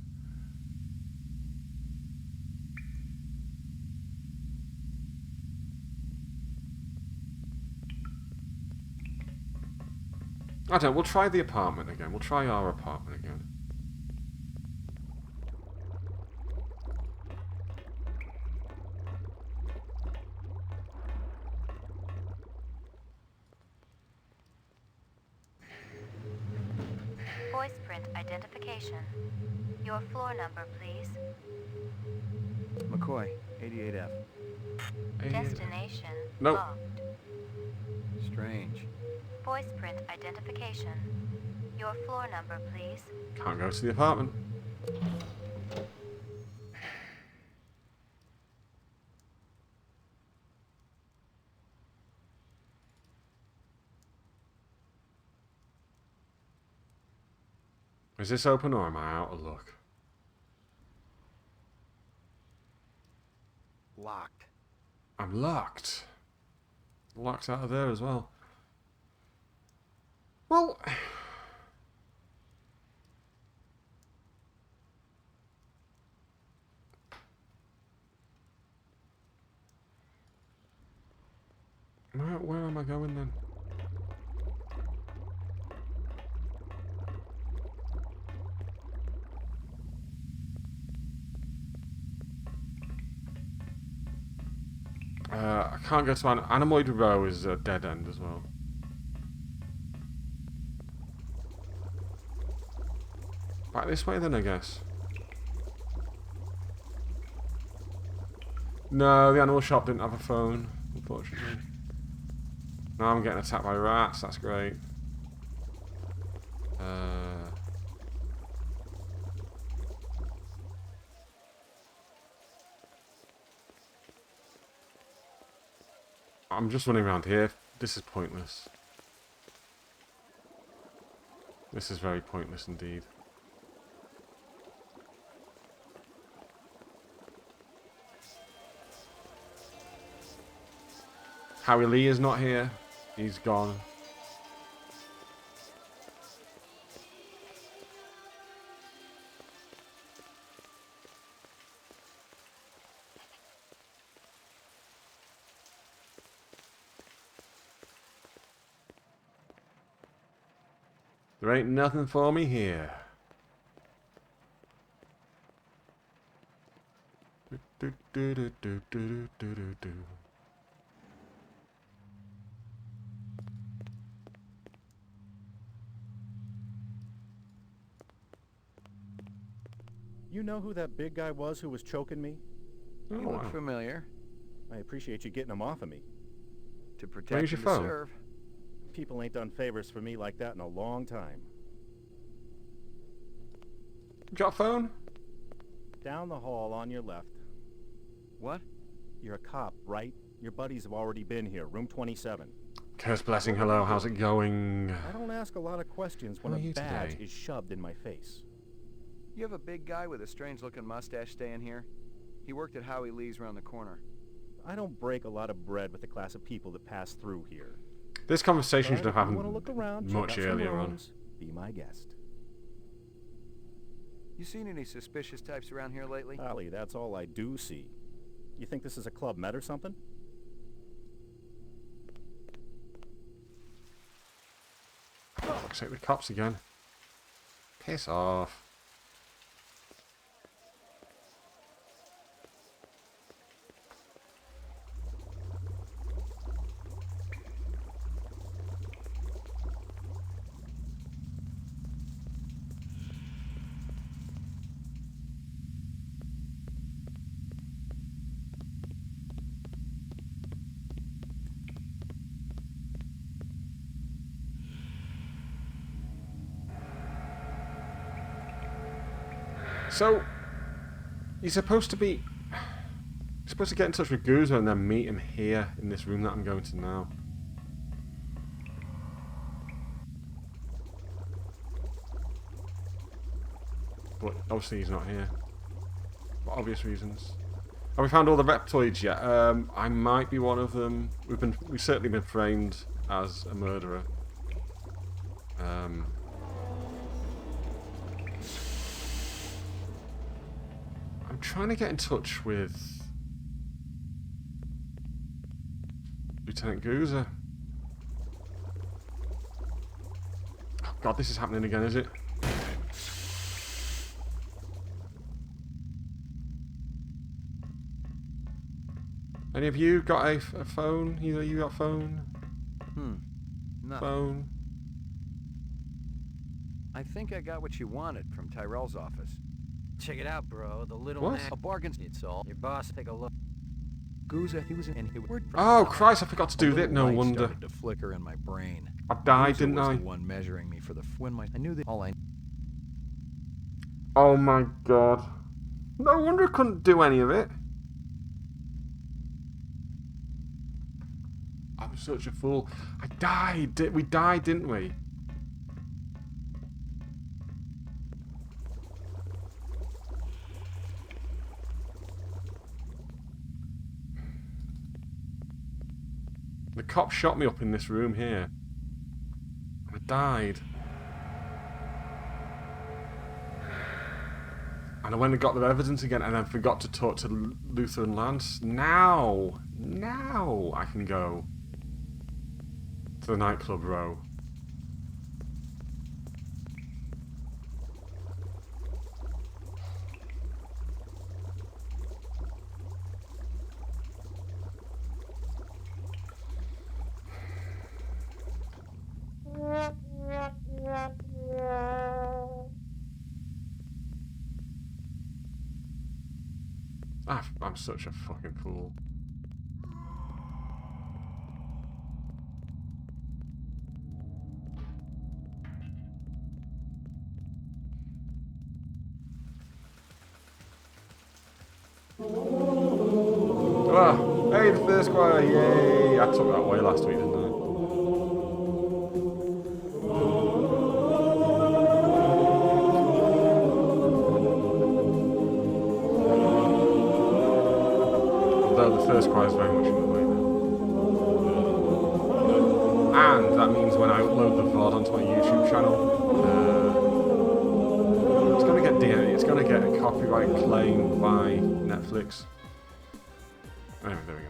I don't know, we'll try the apartment again. We'll try our apartment again. Voice print identification. Your floor number, please. McCoy, 88F. Destination Nope. locked. Strange. Voice print identification. Your floor number, please. Can't go to the apartment. Is this open or am I out of luck? Locked. I'm locked. Locked out of there as well. Well... Where am I going then? I can't go to Animoid Row is a dead end as well. Back this way then, I guess. No, the animal shop didn't have a phone, unfortunately. Now I'm getting attacked by rats, that's great. I'm just running around here. This is pointless. This is very pointless indeed. Howie Lee is not here. He's gone. There ain't nothing for me here. You know who that big guy was who was choking me? You look familiar. I appreciate you getting him off of me. To protect and to serve. People ain't done favors for me like that in a long time. Got a phone? Down the hall on your left. What? You're a cop, right? Your buddies have already been here. Room 27. Curse blessing, hello, how's it going? I don't ask a lot of questions when a badge is shoved in my face. You have a big guy with a strange-looking mustache staying here? He worked at Howie Lee's around the corner. I don't break a lot of bread with the class of people that pass through here. This conversation should have If you happened wanna look around, check much out some earlier on. rooms, be my guest. You seen any suspicious types around here lately? Ollie, that's all I do see. You think this is a Club Med or something? Looks like the cops again. Piss off. So, you're supposed to get in touch with Gouza and then meet him here in this room that I'm going to now. But obviously he's not here. For obvious reasons. Have we found all the reptoids yet? I might be one of them. We've certainly been framed as a murderer. I'm trying to get in touch with Lieutenant Gouza. Oh God, this is happening again, is it? Any of you got a phone? Either you got a phone? Nothing. Phone? I think I got what you wanted from Tyrell's office. Check it out, bro. The little What? man. A bargain's it's all. Your boss, take a look. Gouza, he was in here. Oh Christ! I forgot to do that. No light wonder. started to flicker in my brain. I died, Gouza didn't was I? the one measuring me for the when I knew that all I. Oh my God! No wonder I couldn't do any of it. I'm such a fool. I died. We died, didn't we? The cop shot me up in this room here. I died. And I went and got the evidence again and then forgot to talk to Luther and Lance. Now I can go to the nightclub row. I'm such a fucking fool. Ah, hey, the first choir, yay! I took that away last week, didn't I? Although the first choir is very much in the way now. And that means when I upload the VOD onto my YouTube channel, it's gonna get a copyright claim by Netflix. Anyway, there we go.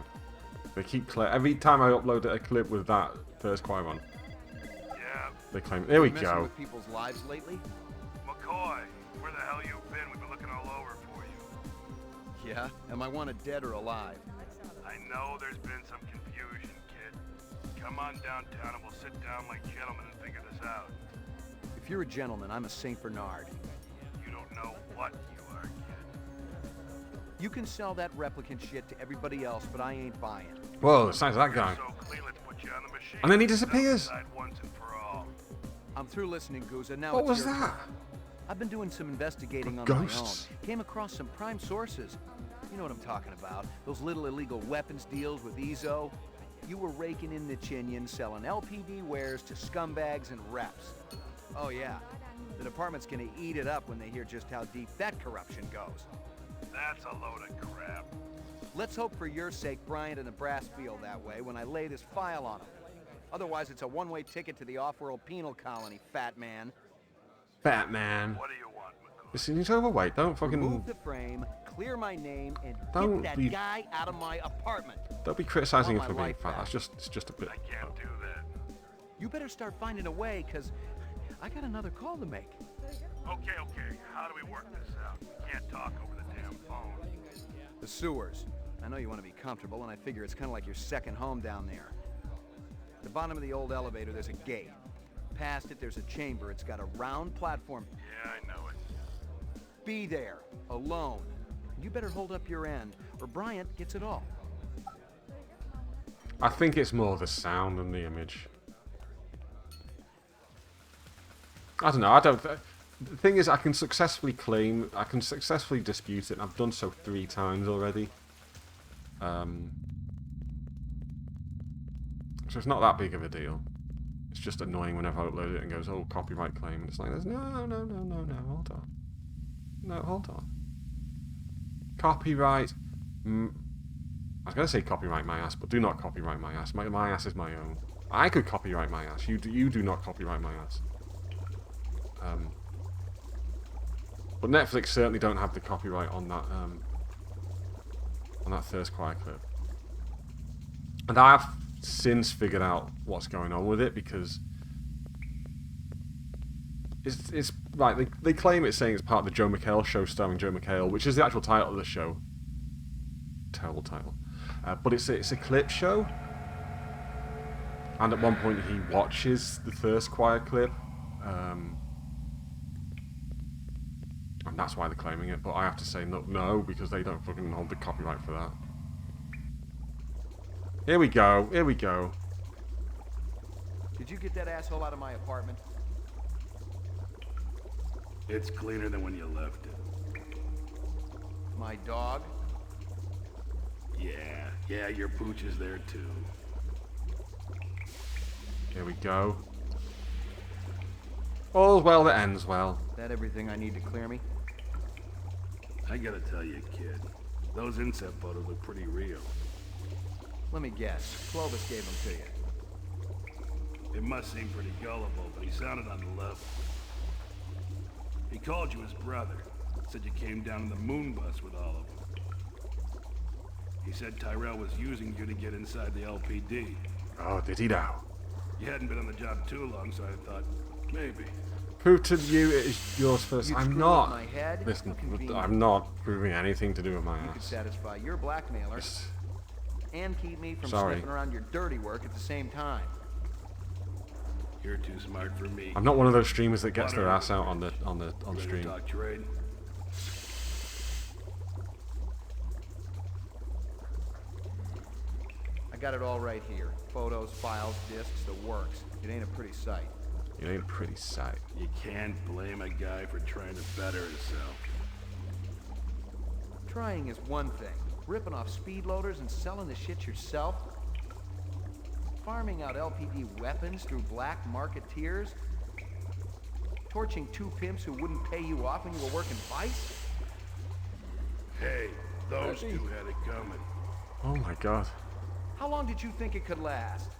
They keep every time I upload a clip with that first choir on. Yeah. They claim it. There we Messing go. with people's lives lately? McCoy, where the hell you been? We've been looking all over for you. Yeah? Am I wanted dead or alive? I know there's been some confusion, kid. Come on downtown and we'll sit down like gentlemen and figure this out. If you're a gentleman, I'm a Saint Bernard. You don't know what you are, kid. You can sell that replicant shit to everybody else, but I ain't buying. Whoa, the size of that guy. So clean, let's put you on the machine. And then he disappears. Once and for all. I'm through listening, Gouza. Now What it's was your that? turn. I've been doing some investigating on Ghosts? my own. Came across some prime sources. You know what I'm talking about. Those little illegal weapons deals with Ezo. You were raking in the chinion, selling LPD wares to scumbags and reps. Oh yeah, the department's gonna eat it up when they hear just how deep that corruption goes. That's a load of crap. Let's hope for your sake Bryant and the brass feel that way when I lay this file on them. Otherwise, it's a one-way ticket to the off-world penal colony, fat man. Fat man. What do you want, McCoy? Listen, he's overweight. Don't fucking... Remove the frame, clear my name, and Don't get that guy out of my apartment. Don't be criticising him Want for my being life fat. back. It's just a bit... I can't do that. You better start finding a way, because I got another call to make. Okay. How do we work this out? We can't talk over the damn phone. The sewers. I know you want to be comfortable, and I figure it's kind of like your second home down there. At the bottom of the old elevator, there's a gate. Past it, there's a chamber. It's got a round platform. Yeah, I know it. Be there, alone. You better hold up your end, or Bryant gets it all. I think it's more the sound than the image. I don't know. I don't... The thing is, I can successfully claim... I can successfully dispute it, and I've done so 3 times already. So it's not that big of a deal. It's just annoying whenever I upload it and goes, oh, copyright claim. And it's like, no, hold on. No, hold on. Copyright... I was going to say copyright my ass, but do not copyright my ass. My ass is my own. I could copyright my ass. You do not copyright my ass. But Netflix certainly don't have the copyright on that first quiet clip. And I have since figured out what's going on with it, because it's right. They claim it's saying it's part of the Joe McHale show starring Joe McHale, which is the actual title of the show. Terrible title. But it's a clip show, and at one point he watches the first quiet clip, and that's why they're claiming it. But I have to say no, because they don't fucking hold the copyright for that. Here we go. Did you get that asshole out of my apartment? It's cleaner than when you left it. My dog? Yeah, your pooch is there too. Here we go. All's well that ends well. That everything I need to clear me? I gotta tell you, kid, those inset photos look pretty real. Let me guess. Clovis gave them to you. It must seem pretty gullible, but he sounded on the level. He called you his brother. Said you came down in the moon bus with all of them. He said Tyrell was using you to get inside the LPD. Oh, did he now? You hadn't been on the job too long, so I thought, maybe. Prove to you it is yours first. I'm not. My head? Listen, I'm not proving anything to do with my You could ass. satisfy your blackmailer and keep me from Sorry. sniffing around your dirty work at the same time. You're too smart for me. I'm not one of those streamers that gets their ass out on the stream. Talk trade. I got it all right here. Photos, files, discs, the works. It ain't a pretty sight. It ain't a pretty sight. You can't blame a guy for trying to better himself. Trying is one thing. Ripping off speed loaders and selling the shit yourself? Farming out LPD weapons through black marketeers? Torching 2 pimps who wouldn't pay you off when you were working Vice? Hey, those two had it coming. Oh my god. How long did you think it could last?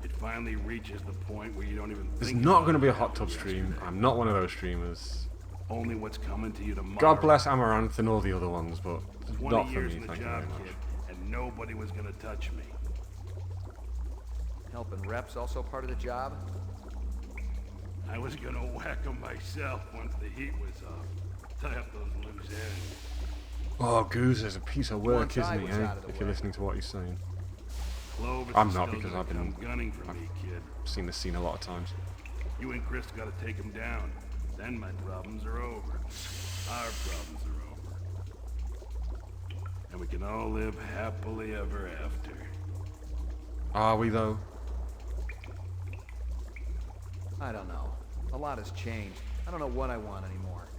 It finally reaches the point where you don't even There's think not about going to be a it hot tub stream. I'm not one of those streamers. Only what's coming to you tomorrow. God bless Amaranth and all the other ones, but 20 not for years me, in the thank you job, very much. kid, and nobody was gonna touch me. Helping reps also part of the job? I was gonna whack them myself once the heat was off. Tie up those loose ends. Oh, Goose is a piece of work, Once I isn't he, was eh? out of the If you're way. listening to what he's saying. Clovis I'm is not, still because gonna I've been come gunning for me, kid. seen this scene a lot of times. You and Chris gotta take him down. Then my problems are over. Our problems are over. And we can all live happily ever after. Are we, though? I don't know. A lot has changed. I don't know what I want anymore.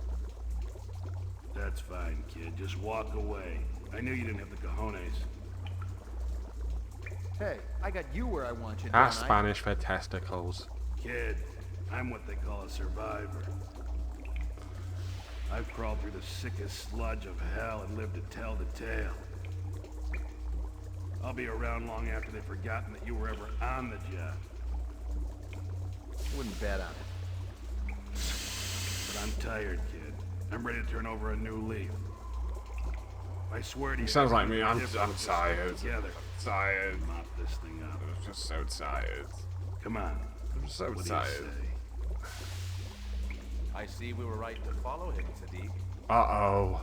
That's fine, kid. Just walk away. I knew you didn't have the cojones. Hey, I got you where I want you, That's don't I? Spanish for testicles. Kid, I'm what they call a survivor. I've crawled through the sickest sludge of hell and lived to tell the tale. I'll be around long after they've forgotten that you were ever on the job. Wouldn't bet on it. But I'm tired, kid. I'm ready to turn over a new leaf. I swear to you. It sounds like me. I'm different, tired. Together. Tired. Mop this thing up. I'm just so tired. Come on. I'm so What do you tired. say? I see we were right to follow him, Sadiq. Uh-oh.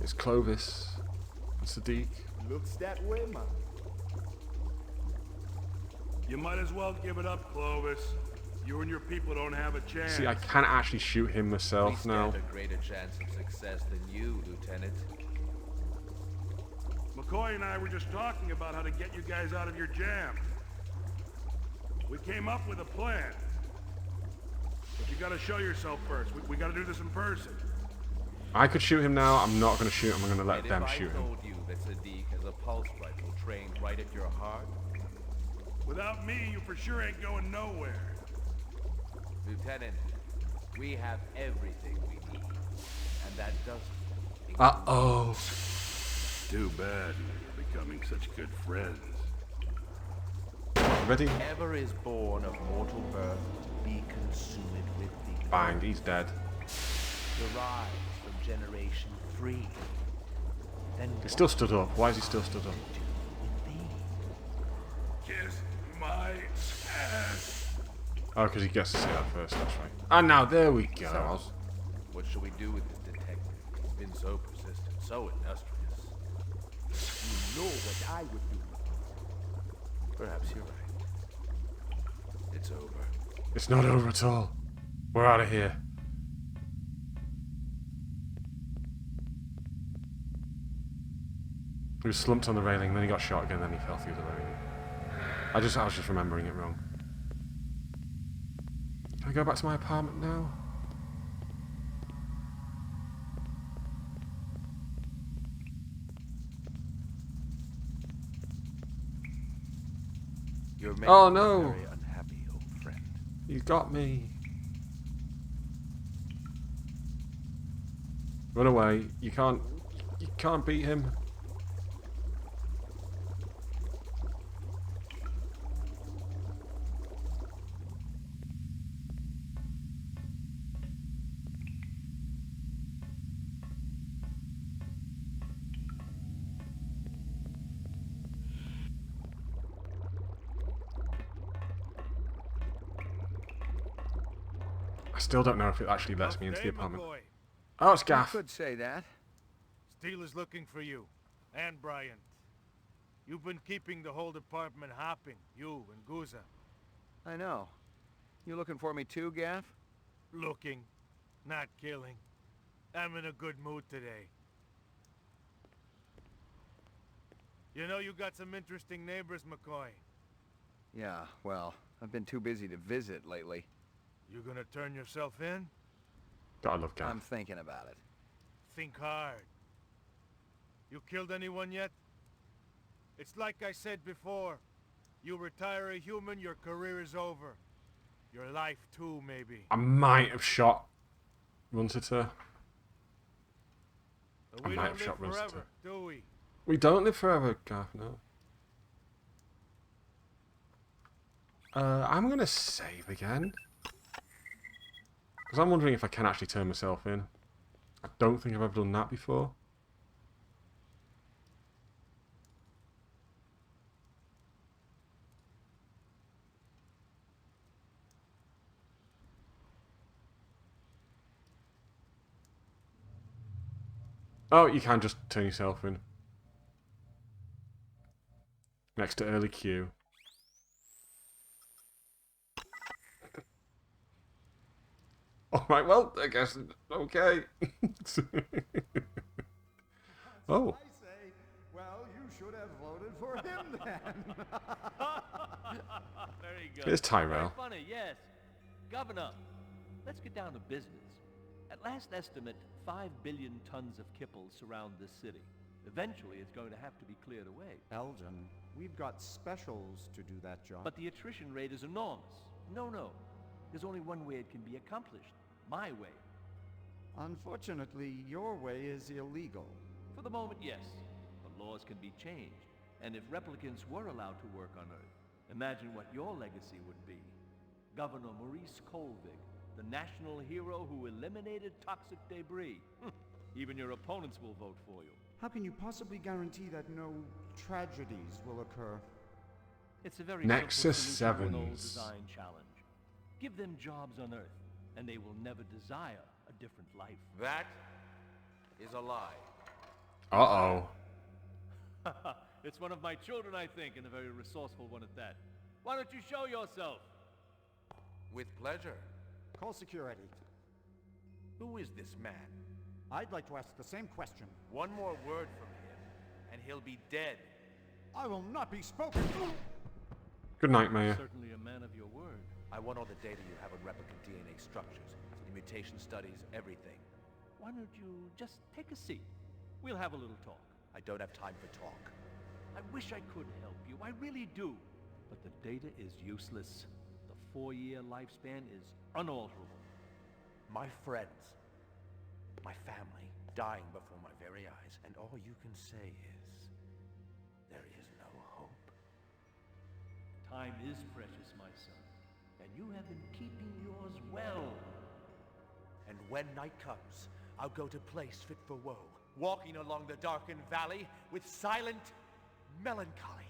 It's Clovis. It's Sadiq. Looks that way, man. You might as well give it up, Clovis. You and your people don't have a chance. See, I can't actually shoot him myself We now. stand a greater chance of success than you, Lieutenant. McCoy and I were just talking about how to get you guys out of your jam. We came up with a plan. But you gotta show yourself first. We gotta do this in person. I could shoot him now. I'm not going to shoot him. I'm going to let And them if shoot I him. told you that Sadiq has a pulse rifle trained right at your heart? Without me, you for sure ain't going nowhere. Lieutenant, we have everything we need. And that doesn't... Uh-oh. Too bad you're becoming such good friends. Ready? Whatever is born of mortal birth, be consumed with the Bang, he's dead. Derived from generation free. Then He still stood up. Why is he still stood up? Kiss my ass. Oh, because he gets to say that first, that's right. And now, there we go. So, what should we do with this detective? He's been so persistent, so industrious. You know what I would do. Perhaps you're right. It's over. It's not over at all. We're out of here. He was slumped on the railing, then he got shot again, then he fell through the railing. I was just remembering it wrong. Can I go back to my apartment now? You're making Oh me no! very unhappy, old friend. He's got me. Run away. You can't beat him. I still don't know if it actually lets me into the apartment. Oh, it's Gaff. You could say that. Steele is looking for you, and Bryant. You've been keeping the whole department hopping, you and Guza. I know. You looking for me too, Gaff? Looking, not killing. I'm in a good mood today. You know you got some interesting neighbors, McCoy. Yeah, well, I've been too busy to visit lately. You gonna turn yourself in? I love Gaff. I'm thinking about it. Think hard. You killed anyone yet? It's like I said before. You retire a human, your career is over. Your life too, maybe. I might have shot Runsiter. But I we might don't have shot live Runsiter. forever, do we? We don't live forever, Gaff, no. I'm gonna save again. Because I'm wondering if I can actually turn myself in. I don't think I've ever done that before. Oh, you can just turn yourself in. Next to early Q. Alright, well, I guess, okay. Oh. I say, well, you should have voted for him then. Very good. Here's Tyrell. Very funny, yes. Governor, let's get down to business. At last estimate, 5 billion tons of kipple surround this city. Eventually, it's going to have to be cleared away. Elgin, we've got specials to do that job. But the attrition rate is enormous. No. There's only one way it can be accomplished. My way. Unfortunately, your way is illegal. For the moment, yes. But laws can be changed. And if replicants were allowed to work on Earth, imagine what your legacy would be. Governor Maurice Colvig, the national hero who eliminated toxic debris. Even your opponents will vote for you. How can you possibly guarantee that no tragedies will occur? It's a very Nexus simple solution to an old 7s. design challenge. Give them jobs on Earth, and they will never desire a different life. That is a lie. Uh-oh. It's one of my children, I think, and a very resourceful one at that. Why don't you show yourself? With pleasure. Call security. Who is this man? I'd like to ask the same question. One more word from him, and he'll be dead. I will not be spoken to. Good night, Mayor. Certainly a man of your word. I want all the data you have on replicant DNA structures, the mutation studies, everything. Why don't you just take a seat? We'll have a little talk. I don't have time for talk. I wish I could help you. I really do. But the data is useless. The 4-year lifespan is unalterable. My friends, my family, dying before my very eyes, and all you can say is, there is no hope. Time is precious, my son, and you have been keeping yours well. And when night comes, I'll go to place fit for woe, walking along the darkened valley with silent melancholy.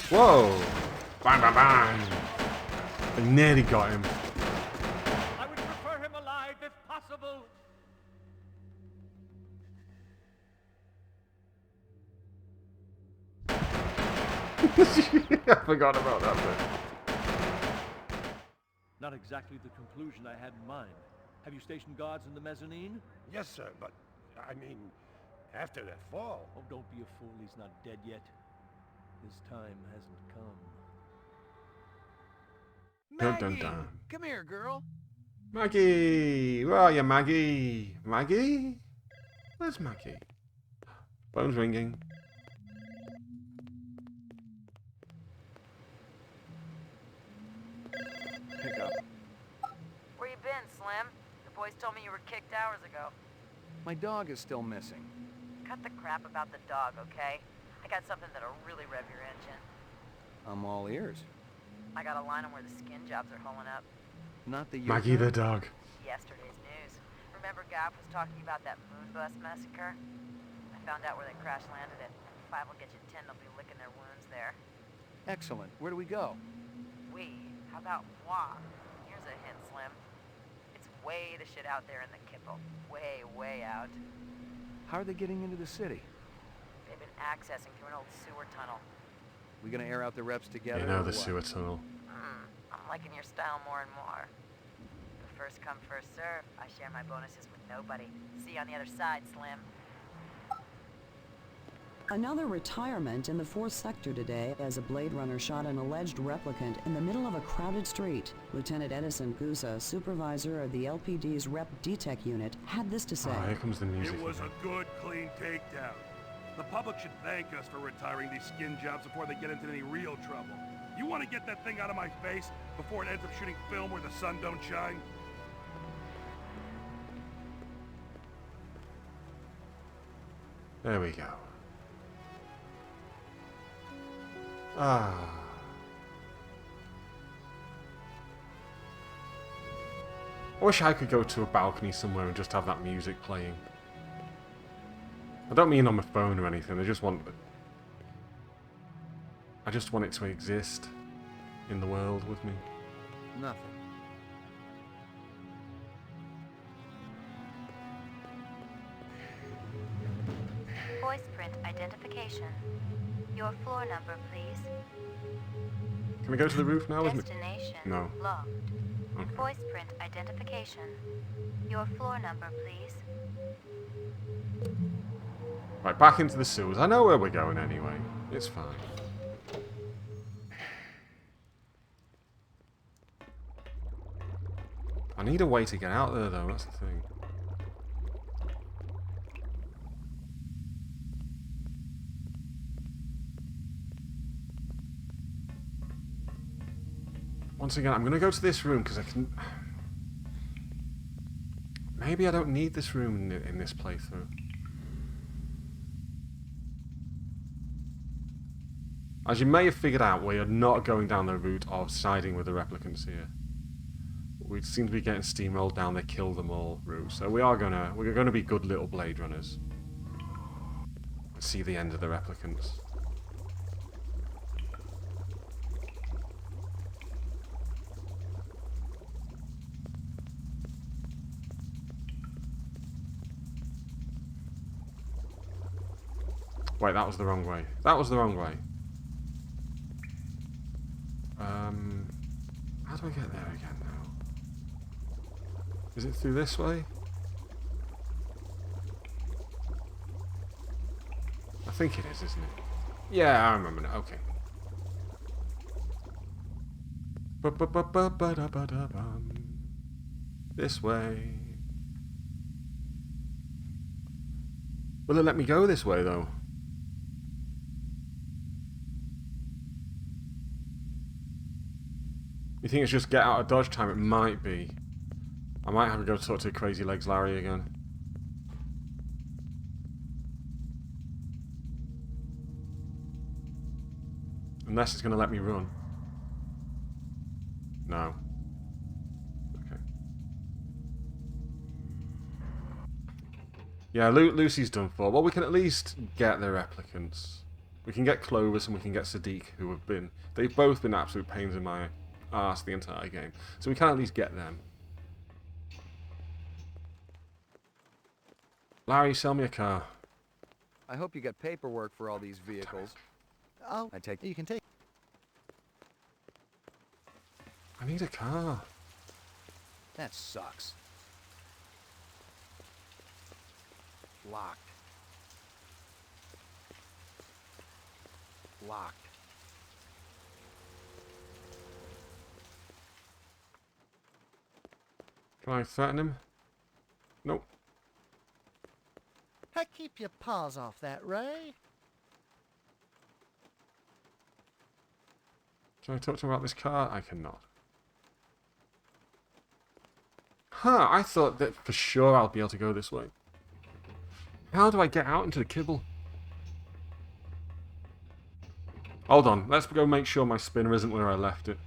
Whoa! Bang, bang, bang! I nearly got him. I would prefer him alive if possible. I forgot about that bit. Not exactly the conclusion I had in mind. Have you stationed guards in the mezzanine? Yes, sir, but, I mean, after that fall. Oh, don't be a fool. He's not dead yet. His time hasn't come. Dun, dun, dun. Come here, girl. Maggie! Where are you, Maggie? Maggie? Where's Maggie? Phone's ringing. Pick up. Where you been, Slim? The boys told me you were kicked hours ago. My dog is still missing. Cut the crap about the dog, okay? I got something that'll really rev your engine. I'm all ears. I got a line on where the skin jobs are holing up. Not the Maggie the dog. Yesterday's news. Remember Gaff was talking about that moon bus massacre? I found out where they crash landed it. 5 will get you 10, they'll be licking their wounds there. Excellent. Where do we go? We? How about moi? Here's a hint, Slim. It's way the shit out there in the kipple. Way, way out. How are they getting into the city? They've been accessing through an old sewer tunnel. We gonna air out the reps together? You know or the what? sewer tunnel. I'm liking your style more and more. The first come, first serve. I share my bonuses with nobody. See you on the other side, Slim. Another retirement in the 4th sector today as a Blade Runner shot an alleged replicant in the middle of a crowded street. Lieutenant Edison Gusa, supervisor of the LPD's Rep DTEC unit, had this to say. Oh, here comes the music. It was a good, clean takedown. The public should thank us for retiring these skin jobs before they get into any real trouble. You want to get that thing out of my face before it ends up shooting film where the sun don't shine? There we go. Ah. I wish I could go to a balcony somewhere and just have that music playing. I don't mean on my phone or anything, I just want it to exist in the world with me. Nothing. Voice print identification. Your floor number, please. Can we go to the roof now? Destination No. locked. Okay. Voice print identification. Your floor number, please. Right, back into the sewers. I know where we're going anyway. It's fine. I need a way to get out there, though. That's the thing. Once again, I'm going to go to this room because I can... Maybe I don't need this room in this playthrough. As you may have figured out, we are not going down the route of siding with the replicants here. We seem to be getting steamrolled down the kill them all route. So we're gonna be good little Blade Runners. See the end of the replicants. Wait, that was the wrong way. That was the wrong way. How do I get there again now? Is it through this way? I think it is, isn't it? Yeah, I remember now. Okay. This way. Will it let me go this way, though? You think it's just get out of dodge time? It might be. I might have to go talk to Crazy Legs Larry again. Unless it's going to let me run. No. Okay. Yeah, Lucy's done for. Well, we can at least get the replicants. We can get Clovis and we can get Sadiq, who have been... They've both been absolute pains in my arse the entire game. So we can at least get them. Larry, sell me a car. I hope you got paperwork for all these vehicles. Oh, I take... you can take... I need a car. That sucks. Locked. Locked. Can I threaten him? Nope. Hey, keep your paws off that, Ray. Can I talk to him about this car? I cannot. Huh, I thought that for sure I'll be able to go this way. How do I get out into the kibble? Hold on, let's go make sure my spinner isn't where I left it.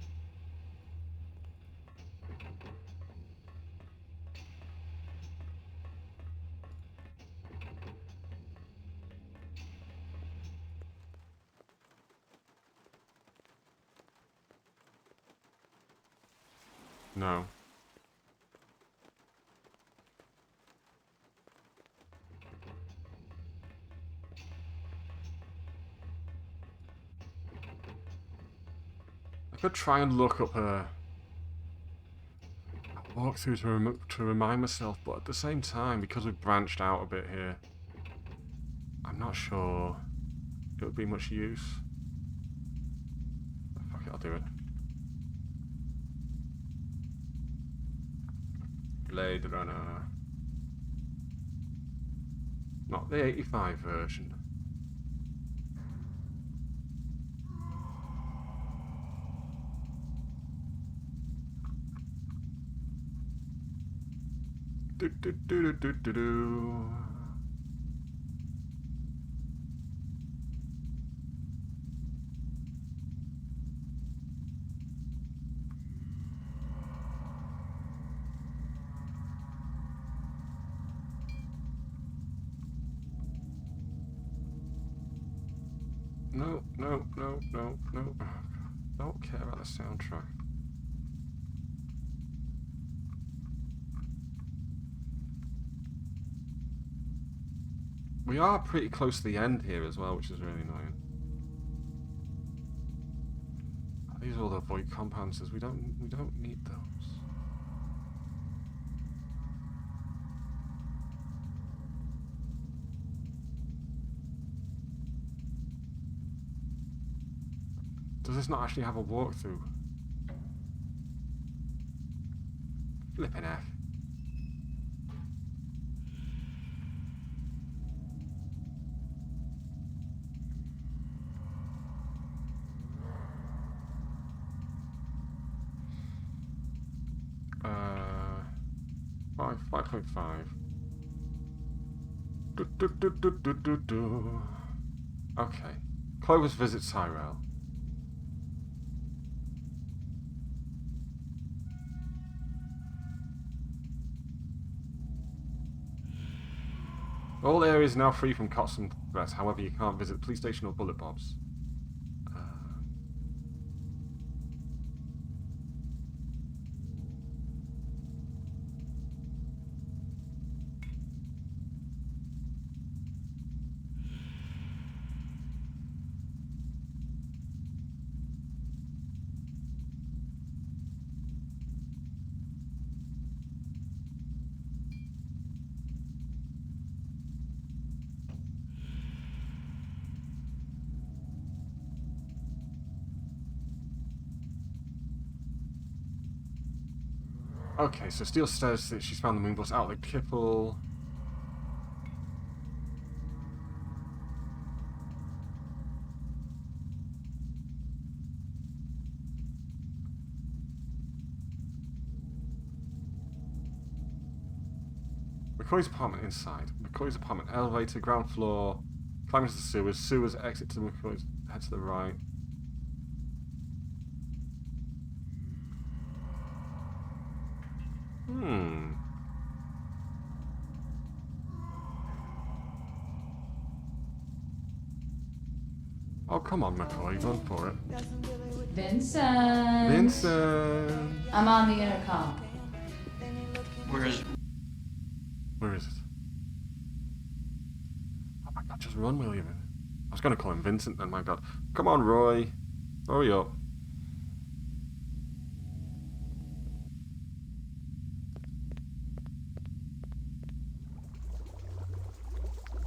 No. I could try and look up a walkthrough to remind myself, but at the same time, because we've branched out a bit here, I'm not sure it would be much use. Fuck it, I'll do it. Blade Runner. Not the 85 version. Do do do do do do. No, no, no, no, no. Don't care about the soundtrack. We are pretty close to the end here as well, which is really annoying. These are all the void compounds. We don't need those. Does this not actually have a walkthrough? Flippin' F. Uh, 5.5. Okay. Clovis visits Tyrell. All areas are now free from cops and threats. However, you can't visit the police station or Bullet Bob's. Okay, so Steele says that she's found the moon bus out of the kipple. McCoy's apartment inside. McCoy's apartment elevator, ground floor. Climbing to the sewers. Sewers exit to McCoy's. Head to the right. Oh, come on, McCoy. Run for it. Vincent! Vincent! I'm on the intercom. Where is it? Where is it? Oh my god, just run, will you? I was going to call him Vincent then, my god. Come on, Roy. Hurry up.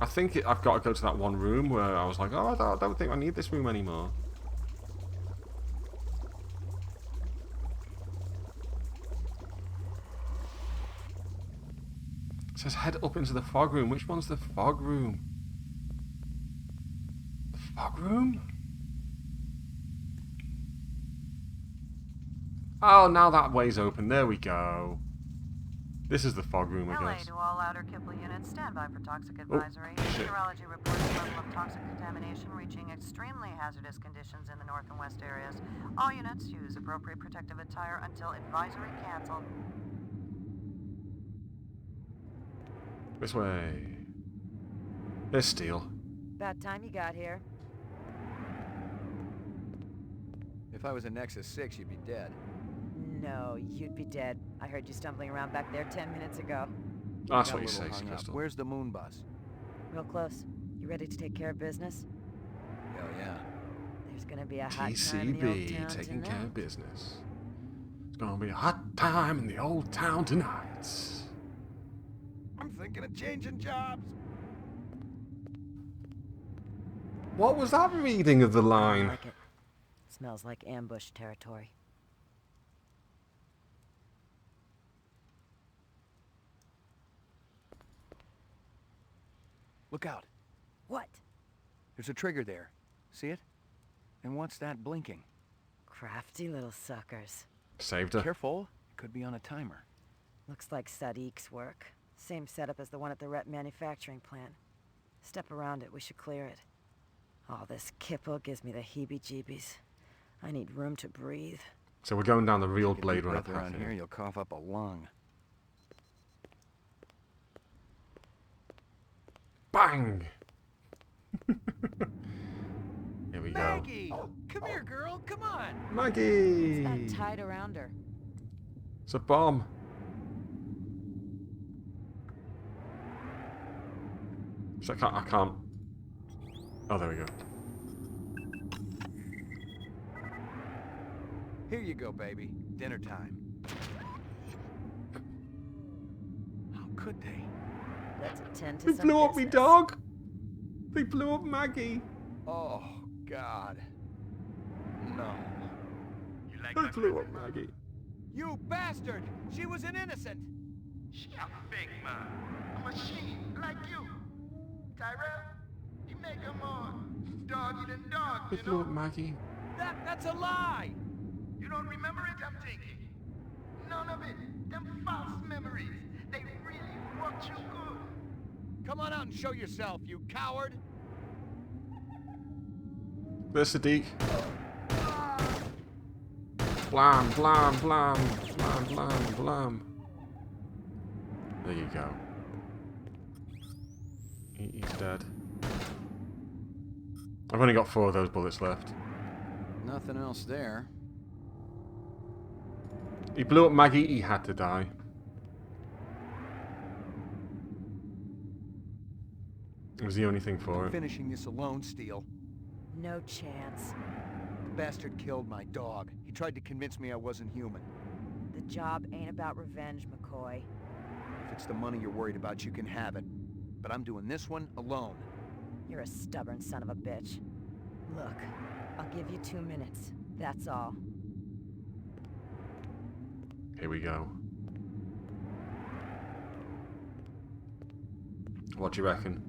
I think I've got to go to that one room where I was like, oh, I don't think I need this room anymore. It says head up into the fog room. Which one's the fog room? The fog room? Oh, now that way's open. There we go. This is the fog room, I LA guess. to all outer Kipple units, stand by for toxic advisory. Meteorology reports a level of toxic contamination reaching extremely hazardous conditions in the north and west areas. All units use appropriate protective attire until advisory canceled. This way. There's Steele. About time you got here. If I was a Nexus 6, you'd be dead. No, you'd be dead. I heard you stumbling around back there 10 minutes ago. That's what you say, Crystal. Where's the moon bus? Real close. You ready to take care of business? Hell yeah. There's gonna be a hot time in the old TCB, town taking tonight. care of business. It's gonna be a hot time in the old town tonight. I'm thinking of changing jobs. What was that reading of the line? I like it. Smells like ambush territory. Look out. What? There's a trigger there. See it? And what's that blinking? Crafty little suckers. Saved her. Careful. It could be on a timer. Looks like Sadiq's work. Same setup as the one at the Rep manufacturing plant. Step around it, we should clear it. All this kipple gives me the heebie-jeebies. I need room to breathe. So we're going down the real Blade Runner Runner around path here, you'll cough up a lung. Bang! Here we go. Maggie! Come here, girl, come on! Maggie! What's that tied around her? It's a bomb. So I can't. Oh, there we go. Here you go, baby. Dinner time. How could they? Let's attend to They some blew up me business. dog! They blew up Maggie! Oh, God. No. They blew up Maggie. You bastard! She was an innocent! She a fake man. A machine, like you. Tyrell, he make her more doggy than dog, They you blew know? up Maggie. That's a lie! You don't remember it, I'm thinking. None of it. Them false memories. They really worked you good. Come on out and show yourself, you coward! There's Sadiq. Blam, blam, blam, blam, blam, blam. There you go. He's dead. I've only got 4 of those bullets left. Nothing else there. He blew up Maggie, he had to die. It was the only thing for I'm it. finishing this alone, Steele. No chance. The bastard killed my dog. He tried to convince me I wasn't human. The job ain't about revenge, McCoy. If it's the money you're worried about, you can have it. But I'm doing this one alone. You're a stubborn son of a bitch. Look, I'll give you 2 minutes. That's all. Here we go. What do you reckon?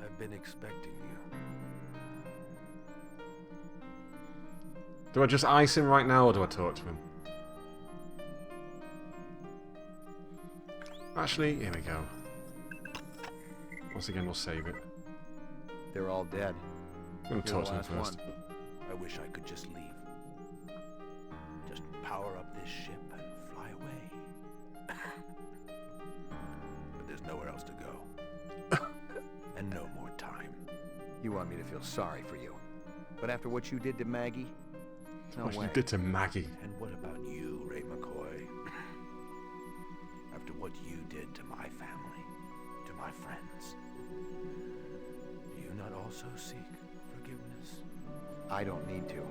I've been expecting you. Do I just ice him right now, or do I talk to him? Actually, here we go. Once again, we'll save it. They're all dead. I'm going to You're talk the to him last first. one. I wish I could just leave. Just power up this ship and fly away. But there's nowhere else to go. And no more time. You want me to feel sorry for you. But after what you did to Maggie, no What way. you did to Maggie. And what about you, Ray McCoy? After what you did to my family, to my friends, do you not also seek forgiveness? I don't need to.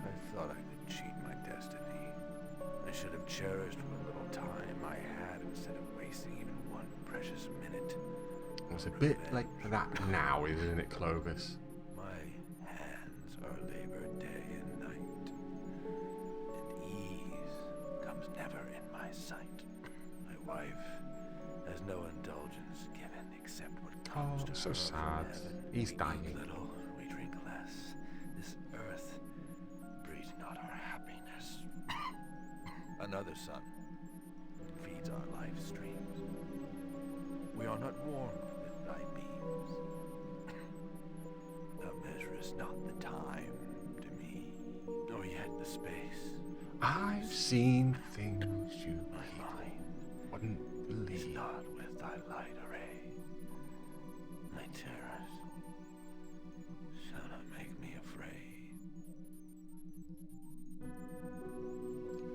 I thought I could cheat my destiny. I should have cherished what little time I had instead of wasting even one precious minute. It's a bit like that now, isn't it, Clovis? My hands are labored day and night, and ease comes never in my sight. My wife has no indulgence given except what comes to so her sad. from heaven. He's We dying. eat little, we drink less. This earth breeds not our happiness. Another sun feeds our life streams. We are not warmed with thy beams. Thou measurest not the time to me, nor yet the space. I've seen things you My mind wouldn't is believe. not with thy light array. My terrors shall not make me afraid.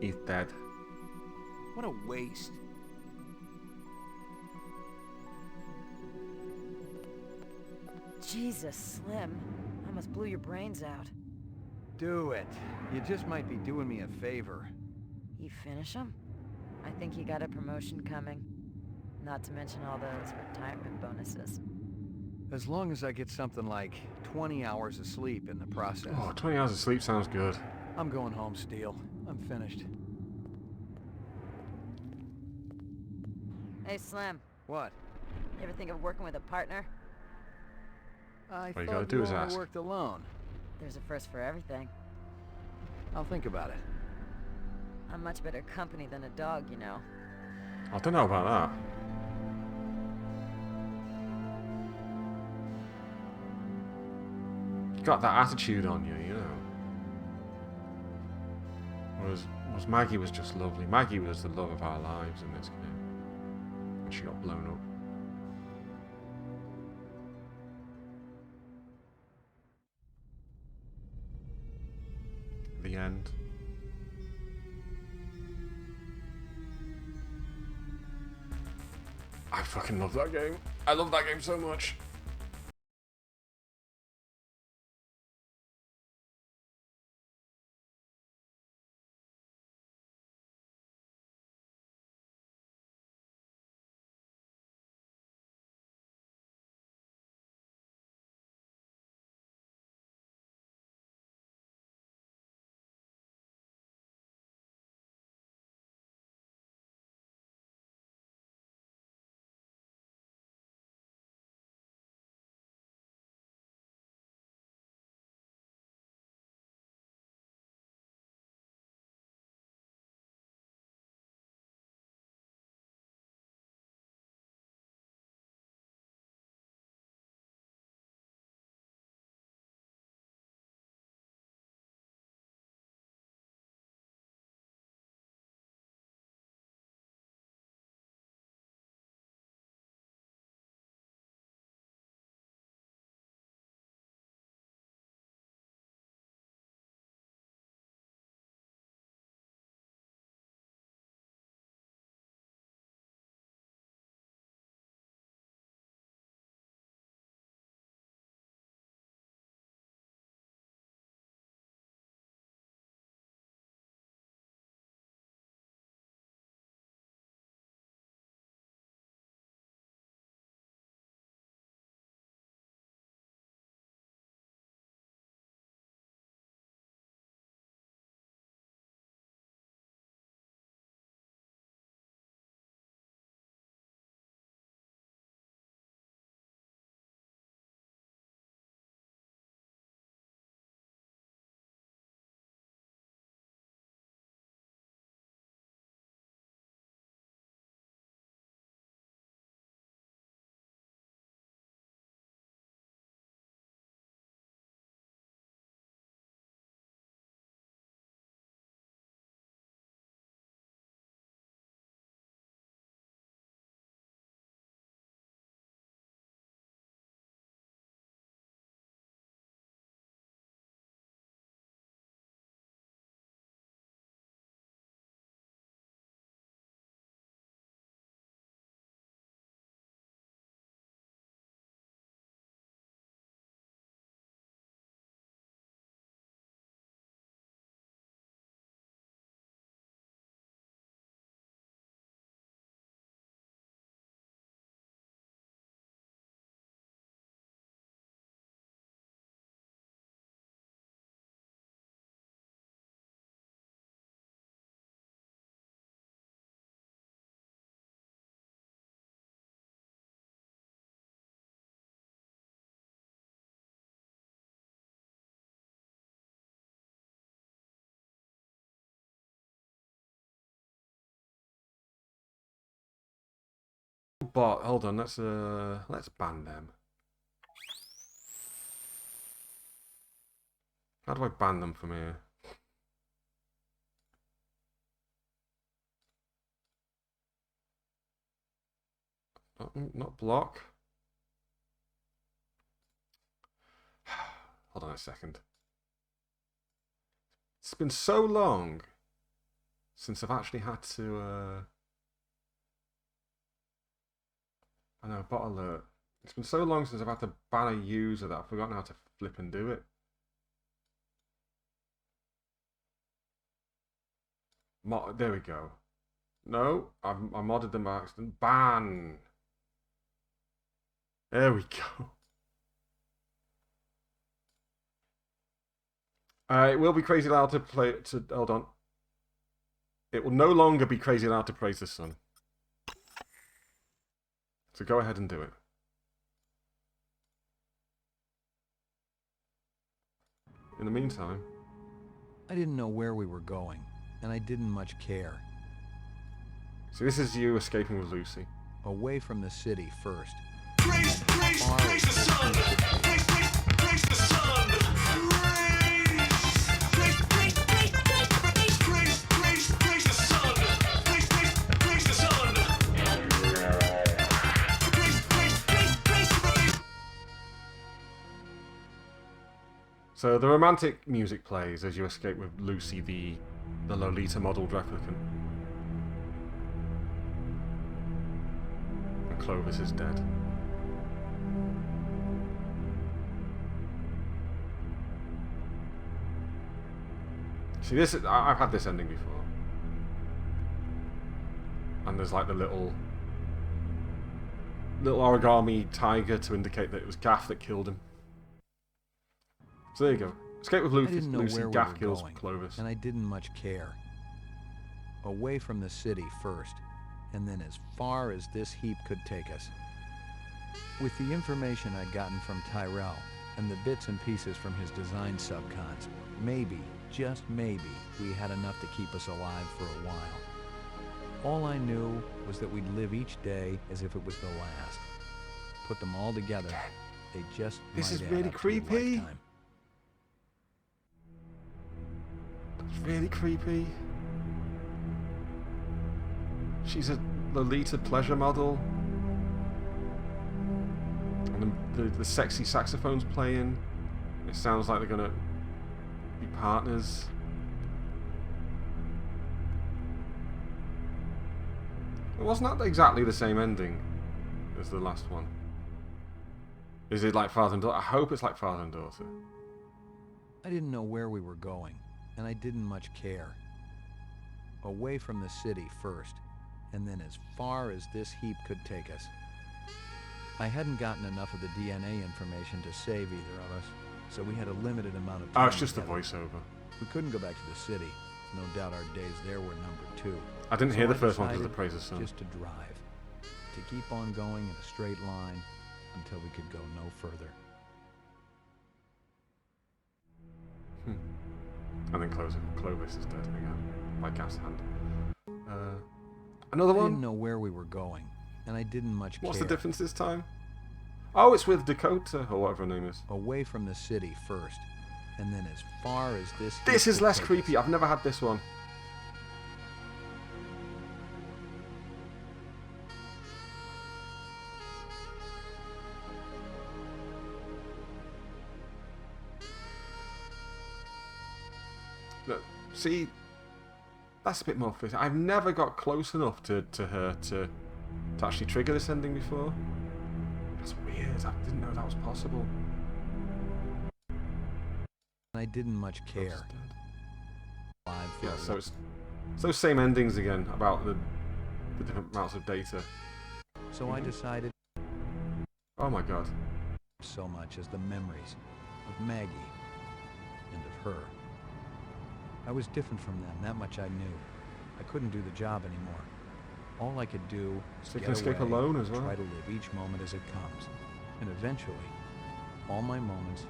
He's dead. What a waste. Jesus, Slim. I almost blew your brains out. Do it. You just might be doing me a favor. You finish him? I think you got a promotion coming. Not to mention all those retirement bonuses. As long as I get something like 20 hours of sleep in the process. Oh, 20 hours of sleep sounds good. I'm going home, Steele. I'm finished. Hey, Slim. What? You ever think of working with a partner? I All you thought gotta do you is only ask. worked alone. There's a first for everything. I'll think about it. I'm much better company than a dog, you know. I don't know about that. You got that attitude on you, you know. Whereas Maggie was just lovely. Maggie was the love of our lives in this game. And she got blown up. The end. I fucking love that game. I love that game so much. But hold on, let's ban them. How do I ban them from here? Not block. Hold on a second. It's been so long since I've actually had to. I know, bot alert. It's been so long since I've had to ban a user that I've forgotten how to flip and do it. There we go. No, I modded them by accident. Ban. There we go. It will be crazy loud to play. Hold on. It will no longer be crazy loud to praise the sun. So go ahead and do it. In the meantime, I didn't know where we were going, and I didn't much care. So this is you escaping with Lucy. Away from the city first. Praise the sun! Praise the sun! Praise the sun! Praise the sun! So the romantic music plays as you escape with Lucy, the Lolita modelled replicant. And Clovis is dead. See, I've had this ending before. And there's like the little origami tiger to indicate that it was Gaff that killed him. So there you go. Escape with Lucy, Gaff kills Clovis. And I didn't much care. Away from the city first, and then as far as this heap could take us. With the information I'd gotten from Tyrell, and the bits and pieces from his design subcons, maybe, just maybe, we had enough to keep us alive for a while. All I knew was that we'd live each day as if it was the last. Put them all together, they just This might is add really up to a creepy. lifetime. It's really creepy. She's a Lolita pleasure model. And the sexy saxophone's playing. It sounds like they're gonna be partners. It wasn't that exactly the same ending as the last one. Is it like father and daughter? I hope it's like father and daughter. I didn't know where we were going, and I didn't much care. Away from the city first, and then as far as this heap could take us. I hadn't gotten enough of the DNA information to save either of us, so we had a limited amount of time. Oh, it's just the voiceover. We couldn't go back to the city. No doubt our days there were number 2. I didn't hear the first one decided because of the Praise the Sun. just to drive. To keep on going in a straight line until we could go no further. And then Clovis is dead again by Gaff's hand. Another I one? didn't know where we were going, and I didn't much care. What's the difference this time? Oh, it's with Dakota, or whatever her name is. Away from the city first, and then as far as this... This is could less take creepy. us. I've never had this one. Look, see, that's a bit more fit. I've never got close enough to her to actually trigger this ending before. That's weird. I didn't know that was possible. I didn't much care. Yeah, so it's those same endings again about the different amounts of data. So I decided... Oh my god. So much as the memories of Maggie and of her. I was different from them, that much I knew. I couldn't do the job anymore. All I could do was So you get can escape away alone and as well? try to live each moment as it comes. And eventually, all my moments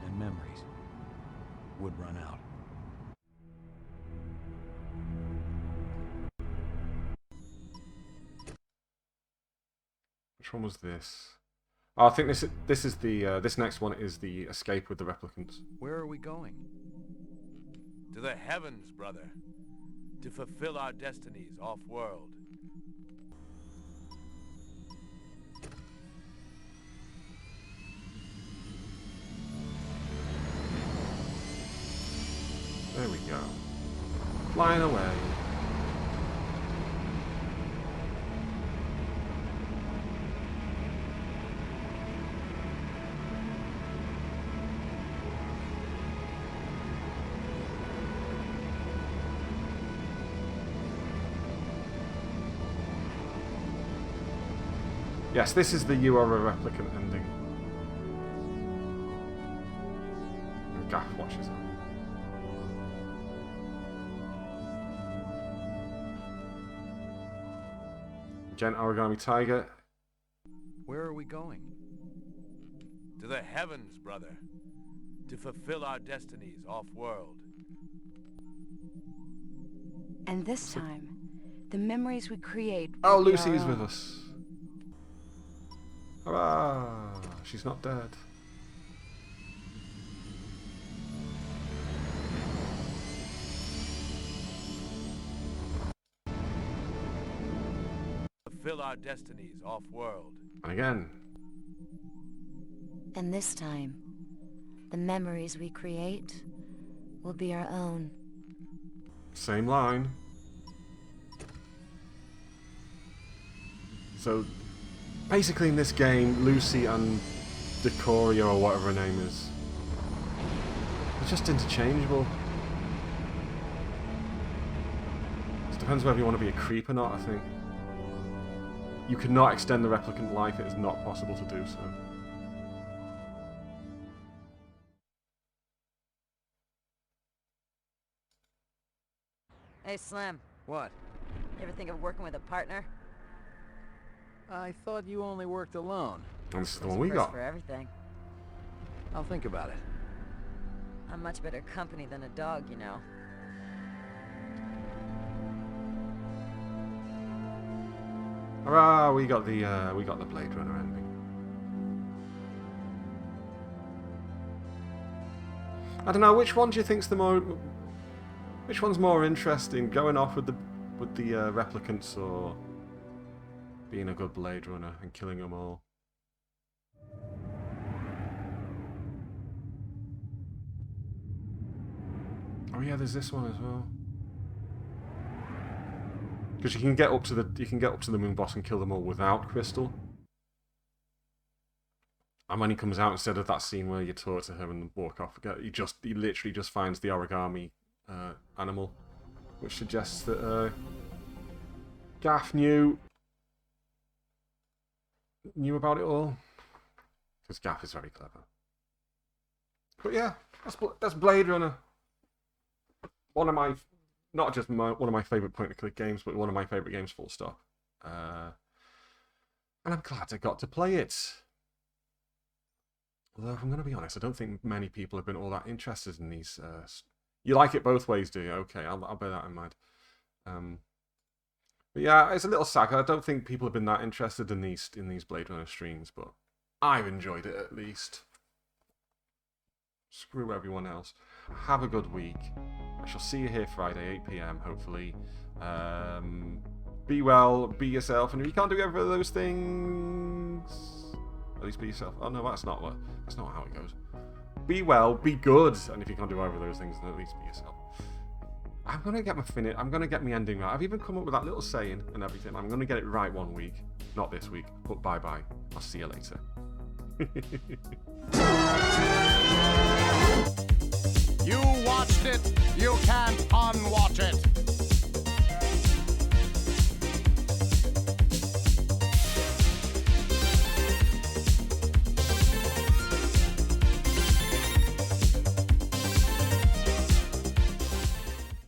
and memories would run out. Which one was this? Oh, I think this is the this next one is the escape with the replicants. Where are we going? To the heavens, brother. To fulfill our destinies off-world. There we go. Flying away. Yes, this is the You Are a Replicant ending. And Gaff watches it. Gent Origami Tiger. Where are we going? To the heavens, brother. To fulfill our destinies off-world. And this time, the memories we create Oh, will be Lucy our is with own. us. Hurrah! She's not dead. Fulfill our destinies off-world. And again. And this time, the memories we create will be our own. Same line. So, basically in this game, Lucy and Decoria, or whatever her name is, they're just interchangeable. It depends whether you want to be a creep or not, I think. You cannot extend the replicant life, it is not possible to do so. Hey, Slim. What? You ever think of working with a partner? I thought you only worked alone. And this is the There's one a we price got. for everything. I'll think about it. I'm much better company than a dog, you know. Hurrah! We got the Blade Runner ending. I don't know, which one do you think's the more... Which one's more interesting? Going off with the replicants, or being a good Blade Runner and killing them all? Oh yeah, there's this one as well. Because you can get up to the moon boss and kill them all without Crystal. And when he comes out, instead of that scene where you talk to him and walk off, he literally just finds the origami animal, which suggests that Gaff knew about it all. Because Gaff is very clever. But yeah, that's Blade Runner. One of my, not just one of my favourite point-and-click games, but one of my favourite games, full stop. And I'm glad I got to play it. Although, if I'm going to be honest, I don't think many people have been all that interested in these. You like it both ways, do you? Okay, I'll bear that in mind. But yeah, it's a little sad. I don't think people have been that interested in these Blade Runner streams, but I've enjoyed it at least. Screw everyone else. Have a good week. I shall see you here Friday, 8 PM, hopefully. Be well, be yourself, and if you can't do either of those things, at least be yourself. Oh no, that's not how it goes. Be well, be good, and if you can't do either of those things, then at least be yourself. I'm gonna get my ending right. I've even come up with that little saying and everything. I'm gonna get it right one week, not this week. But bye bye. I'll see you later.